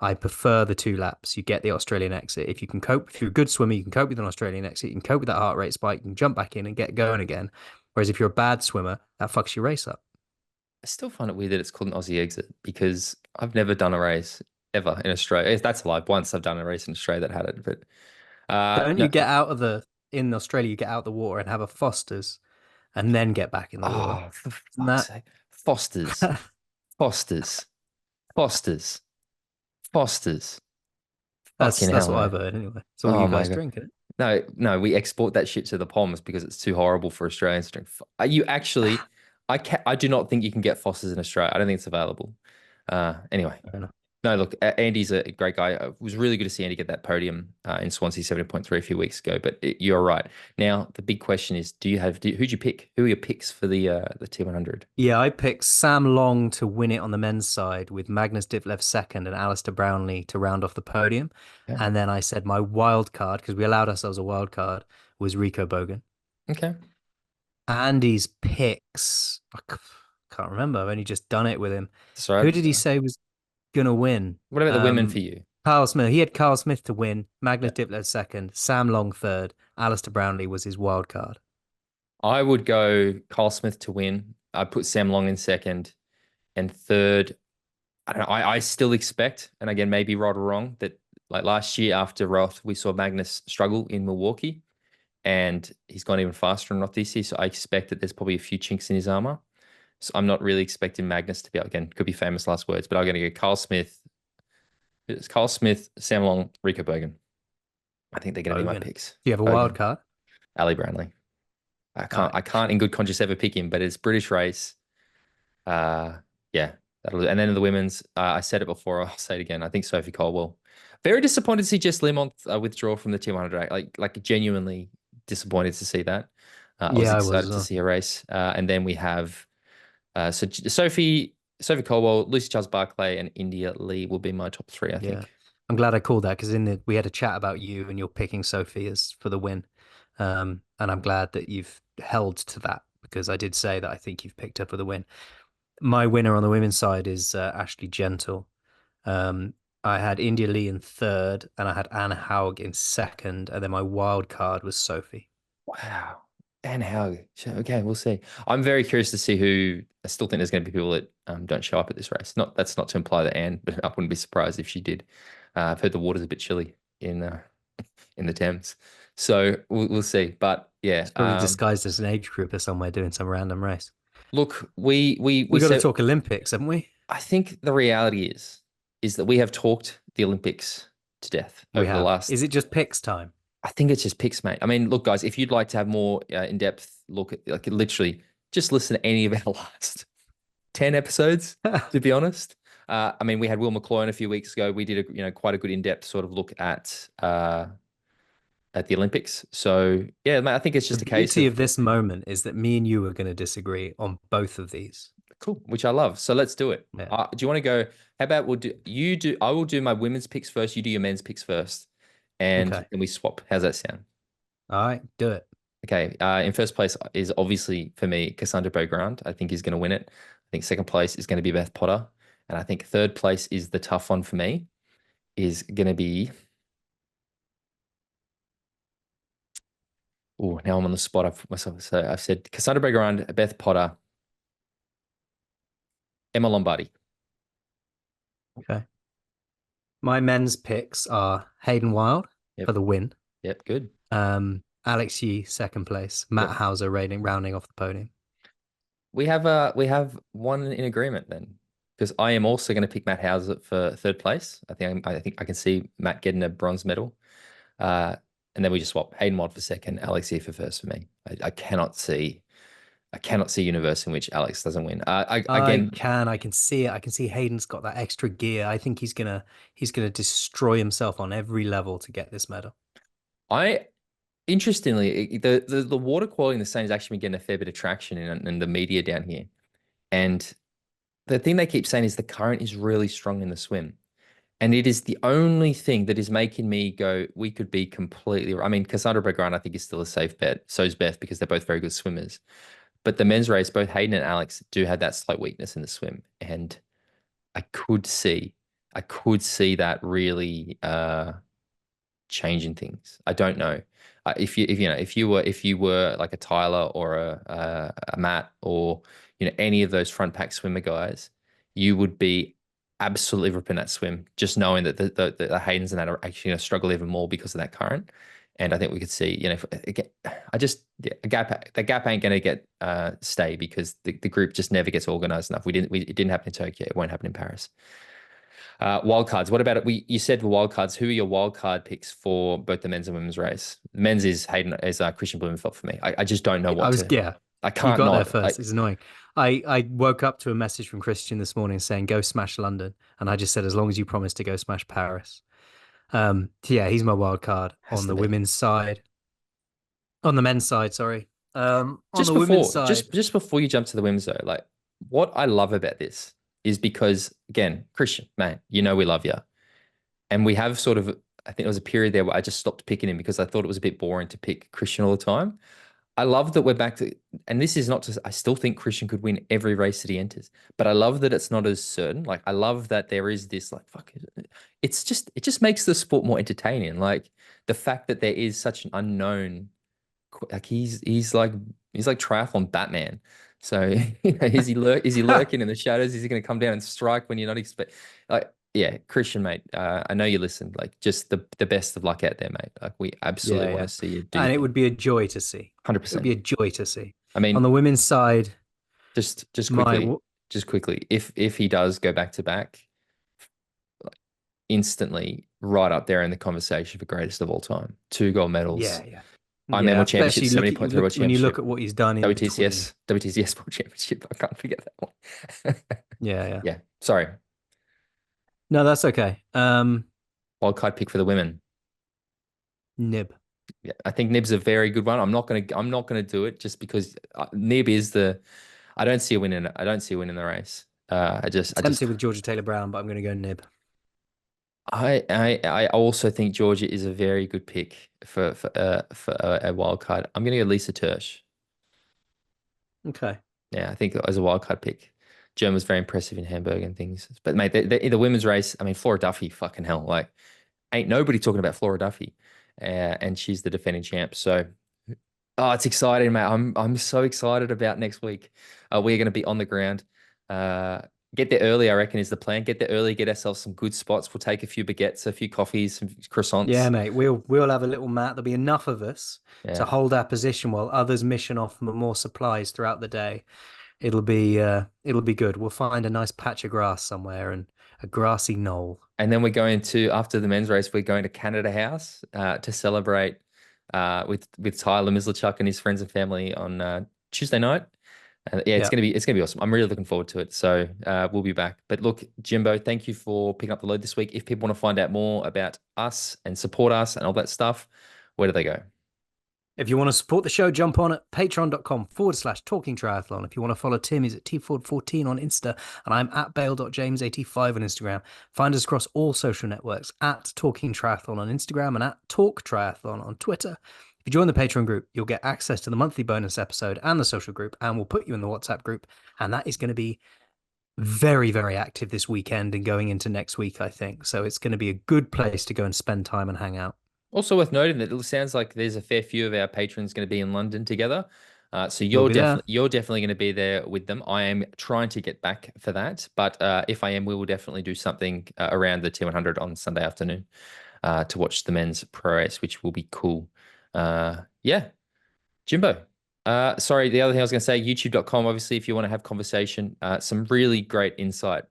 I prefer the 2 laps. You get the Australian exit. If you're a good swimmer, you can cope with an Australian exit. You can cope with that heart rate spike. You can jump back in and get going again. Whereas if you're a bad swimmer, that fucks your race up. I still find it weird that it's called an Aussie exit because I've never done a race ever in Australia. That's a lie. Once I've done a race in Australia that had it, but you get out of in Australia, you get out of the water and have a Foster's and then get back in the water. Oh, for fuck's sake. Foster's. That's what I've heard anyway. It's all you guys drink, isn't it? No, we export that shit to the Poms because it's too horrible for Australians to drink. You actually, I do not think you can get Foster's in Australia. I don't think it's available. Anyway, no, look, Andy's a great guy. It was really good to see Andy get that podium in Swansea 70.3 a few weeks ago. But you're right. Now the big question is, who'd you pick? Who are your picks for the T100? Yeah, I picked Sam Long to win it on the men's side with Magnus Ditlev second and Alistair Brownlee to round off the podium. Yeah. And then I said my wild card, because we allowed ourselves a wild card, was Rico Bogan. Okay. Andy's picks. Can't remember. I've only just done it with him. So Who did he say was gonna win? what about the women for you? Carl Smith. He had Carl Smith to win. Yeah. Magnus Dipler second. Sam Long third. Alistair Brownlee was his wild card. I would go Carl Smith to win. I'd put Sam Long in second. And third, I don't know, I still expect, and again, maybe right or wrong, that like last year after Roth, we saw Magnus struggle in Milwaukee, and he's gone even faster in Roth this year. So I expect that there's probably a few chinks in his armor. So I'm not really expecting Magnus to be, again, could be famous last words, but I'm going to go Carl Smith. It's Carl Smith, Sam Long, Rico Bergen. I think they're going to be my picks. Do you have a Bogan. wild card? Ali Brownlee. Right. I can't in good conscience ever pick him, but it's British race. Yeah, that'll do. And then in the women's, I said it before, I'll say it again. I think Sophie Colwell. Very disappointed to see Jess Limont withdraw from the T100. Like genuinely disappointed to see that. I was excited to see her race. And then we have so Sophie Colwell, Lucy Charles-Barclay, and India Lee will be my top three, I think. I'm glad I called that because we had a chat about you and you're picking Sophie as for the win. And I'm glad that you've held to that because I did say that I think you've picked her for the win. My winner on the women's side is Ashley Gentle. I had India Lee in third, and I had Anna Haug in second, and then my wild card was Sophie. Wow. Anna Haug. Okay, we'll see. I'm very curious to see who. I still think there's going to be people that don't show up at this race. That's not to imply that Anne, but I wouldn't be surprised if she did. I've heard the water's a bit chilly in the Thames, so we'll see. But yeah, it's probably disguised as an age grouper somewhere doing some random race. Look, we got to talk Olympics, haven't we? I think the reality is that we have talked the Olympics to death over the last. Is it just picks time? I think it's just picks, mate. I mean, look, guys, if you'd like to have more in-depth look at, like, literally just listen to any of our last 10 episodes, to be honest. I mean, we had Will McCloy a few weeks ago. We did quite a good in-depth sort of look at the Olympics. So yeah, mate, I think it's just a case of this moment is that me and you are going to disagree on both of these. Cool, which I love. So let's do it. Yeah. Do you want to go? How about I will do my women's picks first. You do your men's picks first, and then we swap. How's that sound? All right, do it. Okay. In first place is obviously for me Cassandra Beaugrand. I think he's going to win it. I think second place is going to be Beth Potter, and I think third place is the tough one for me. Is going to be. Oh, now I'm on the spot. I've said Cassandra Beaugrand, Beth Potter, Emma Lombardi. Okay. My men's picks are Hayden Wild for the win. Yep, good. Alex Yee, second place. Matt Hauser rounding off the podium. We have one in agreement then, because I am also going to pick Matt Hauser for third place. I think I can see Matt getting a bronze medal. And then we just swap Hayden Wild for second, Alex Yee for first for me. I cannot see a universe in which Alex doesn't win. I can see it. I can see Hayden's got that extra gear. I think he's gonna destroy himself on every level to get this medal. Interestingly, the water quality in the Seine has actually been getting a fair bit of traction in the media down here. And the thing they keep saying is the current is really strong in the swim. And it is the only thing that is making me go, we could be completely. I mean, Cassandra Beaugrand, I think, is still a safe bet. So's Beth, because they're both very good swimmers. But the men's race, both Hayden and Alex do have that slight weakness in the swim. And I could see that really changing things. I don't know. If you were like a Tyler or a Matt or any of those front pack swimmer guys, you would be absolutely ripping that swim, just knowing that the Haydens and that are actually going to struggle even more because of that current. And I think we could see, the gap ain't going to get stay because the group just never gets organized enough. It didn't happen in Tokyo. It won't happen in Paris. Wild cards. What about it? You said the wild cards. Who are your wild card picks for both the men's and women's race? Men's is Christian Blumenfeld for me. I just don't know what I can't. You got there first. It's annoying. I woke up to a message from Christian this morning saying go smash London, and I just said as long as you promise to go smash Paris. He's my wild card on the women's side. On the men's side, sorry. Women's side, just before you jump to the women's though, like what I love about this is because again, Christian, man, we love you, and we have I think there was a period there where I just stopped picking him because I thought it was a bit boring to pick Christian all the time. I love that we're back to, and this is not to, I still think Christian could win every race that he enters, but I love that it's not as certain. Like, I love that there is this, like, fuck, it just makes the sport more entertaining. Like, the fact that there is such an unknown, like, he's like triathlon Batman. So, is he lurking in the shadows? Is he going to come down and strike when you're not expect? Like, yeah, Christian, mate. I know you listened. Like, just the best of luck out there, mate. Like, we absolutely Yeah, want yeah. to see you do And your it thing. would be a joy to see. It would 100%. be a joy to see. I On mean, the women's side, just my quickly, if he does go back to back, instantly right up there in the conversation for greatest of all time. 2 gold medals. yeah, yeah. Ironman Yeah, World Championship, especially look at 70.3 World when you look Championship, at what he's done in between. WTCS World Championship. I can't forget that one. Yeah, yeah. Yeah, sorry. No, that's okay. Wildcard pick for the women. Nib. Yeah, I think Nib's a very good one. I'm not gonna do it just because Nib is the. I don't see a win in it. I don't see a win in the race. I just Tempted with Georgia Taylor Brown, but I'm going to go Nib. I also think Georgia is a very good pick for a wild card. I'm gonna go Lisa Tersch. Okay. Yeah, I think as a wild card pick. German was very impressive in Hamburg and things. But mate, the women's race, I mean, Flora Duffy, fucking hell, like ain't nobody talking about Flora Duffy, and she's the defending champ. So, oh, it's exciting, mate. I'm so excited about next week. We're going to be on the ground. Get there early, I reckon, is the plan. Get there early, get ourselves some good spots. We'll take a few baguettes, a few coffees, some Yeah, croissants. mate. We'll have a little mat. There'll be enough of us to Yeah. hold our position while others mission off for more supplies throughout the day. It'll be good. We'll find a nice patch of grass somewhere and a grassy knoll. And then we're going to, after the men's race, we're going to Canada House to celebrate with Tyler Mislachuk and his friends and family on Tuesday night. Yeah, Yeah. it's gonna be awesome. I'm really looking forward to it. So we'll be back. But look, Jimbo, thank you for picking up the load this week. If people want to find out more about us and support us and all that stuff, where do they go? If you want to support the show, jump on at patreon.com/talking triathlon. If you want to follow Tim, he's at tford14 on Insta, and I'm at bale.james85 on Instagram. Find us across all social networks at Talking Triathlon on Instagram and at Talk Triathlon on Twitter. If you join the Patreon group, you'll get access to the monthly bonus episode and the social group, and we'll put you in the WhatsApp group. And that is going to be very, very active this weekend and going into next week, I think. So it's going to be a good place to go and spend time and hang out. Also worth noting that it sounds like there's a fair few of our patrons going to be in London together. So We'll be there. you're definitely going to be there with them. I am trying to get back for that, but if I am, we will definitely do something around the T100 on Sunday afternoon to watch the men's pro race, which will be cool. Yeah, Jimbo. Sorry, the other thing I was going to say, youtube.com, obviously, if you want to have conversation, some really great insight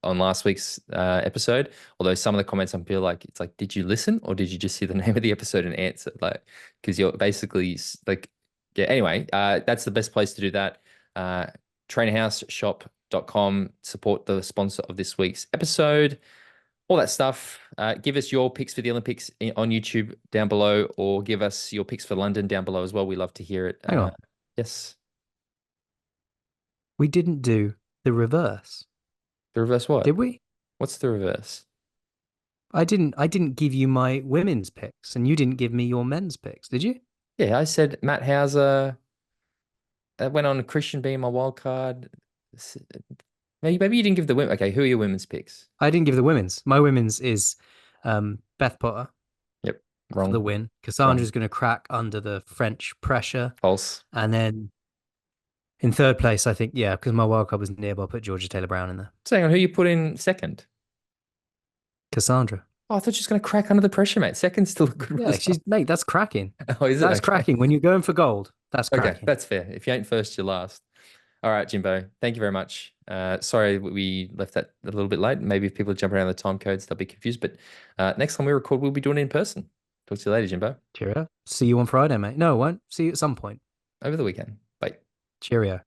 on last week's episode. Although some of the comments I feel like it's like, did you listen or did you just see the name of the episode and answer? Like, because you're basically like, yeah. Anyway, that's the best place to do that. Trainerhouseshop.com, support the sponsor of this week's episode. All that stuff. Give us your picks for the Olympics on YouTube down below, or give us your picks for London down below as well. We love to hear it. Hang on. Yes. We didn't do the reverse. The reverse what? Did we? What's the reverse? I didn't give you my women's picks, and you didn't give me your men's picks, did you? Yeah, I said Matt Hauser. That went on Christian being my wild card. Maybe you didn't give the women. Okay, who are your women's picks? I didn't give the women's. My women's is Beth Potter. Yep, For wrong. the win. Cassandra's going to crack under the French pressure. False. And then in third place, I think, yeah, because my wild card was nearby, I'll put Georgia Taylor Brown in there. So hang on, who you put in second? Cassandra. Oh, I thought she was going to crack under the pressure, mate. Second's still a good Yeah, result. mate, that's cracking. Oh, is it? That's Okay. cracking. When you're going for gold, that's cracking. Okay, that's fair. If you ain't first, you're last. All right, Jimbo. Thank you very much. Sorry we left that a little bit late. Maybe if people jump around the time codes, they'll be confused. But next time we record, we'll be doing it in person. Talk to you later, Jimbo. Cheerio. See you on Friday, mate. No, I won't. See you at some point. Over the weekend. Bye. Cheerio.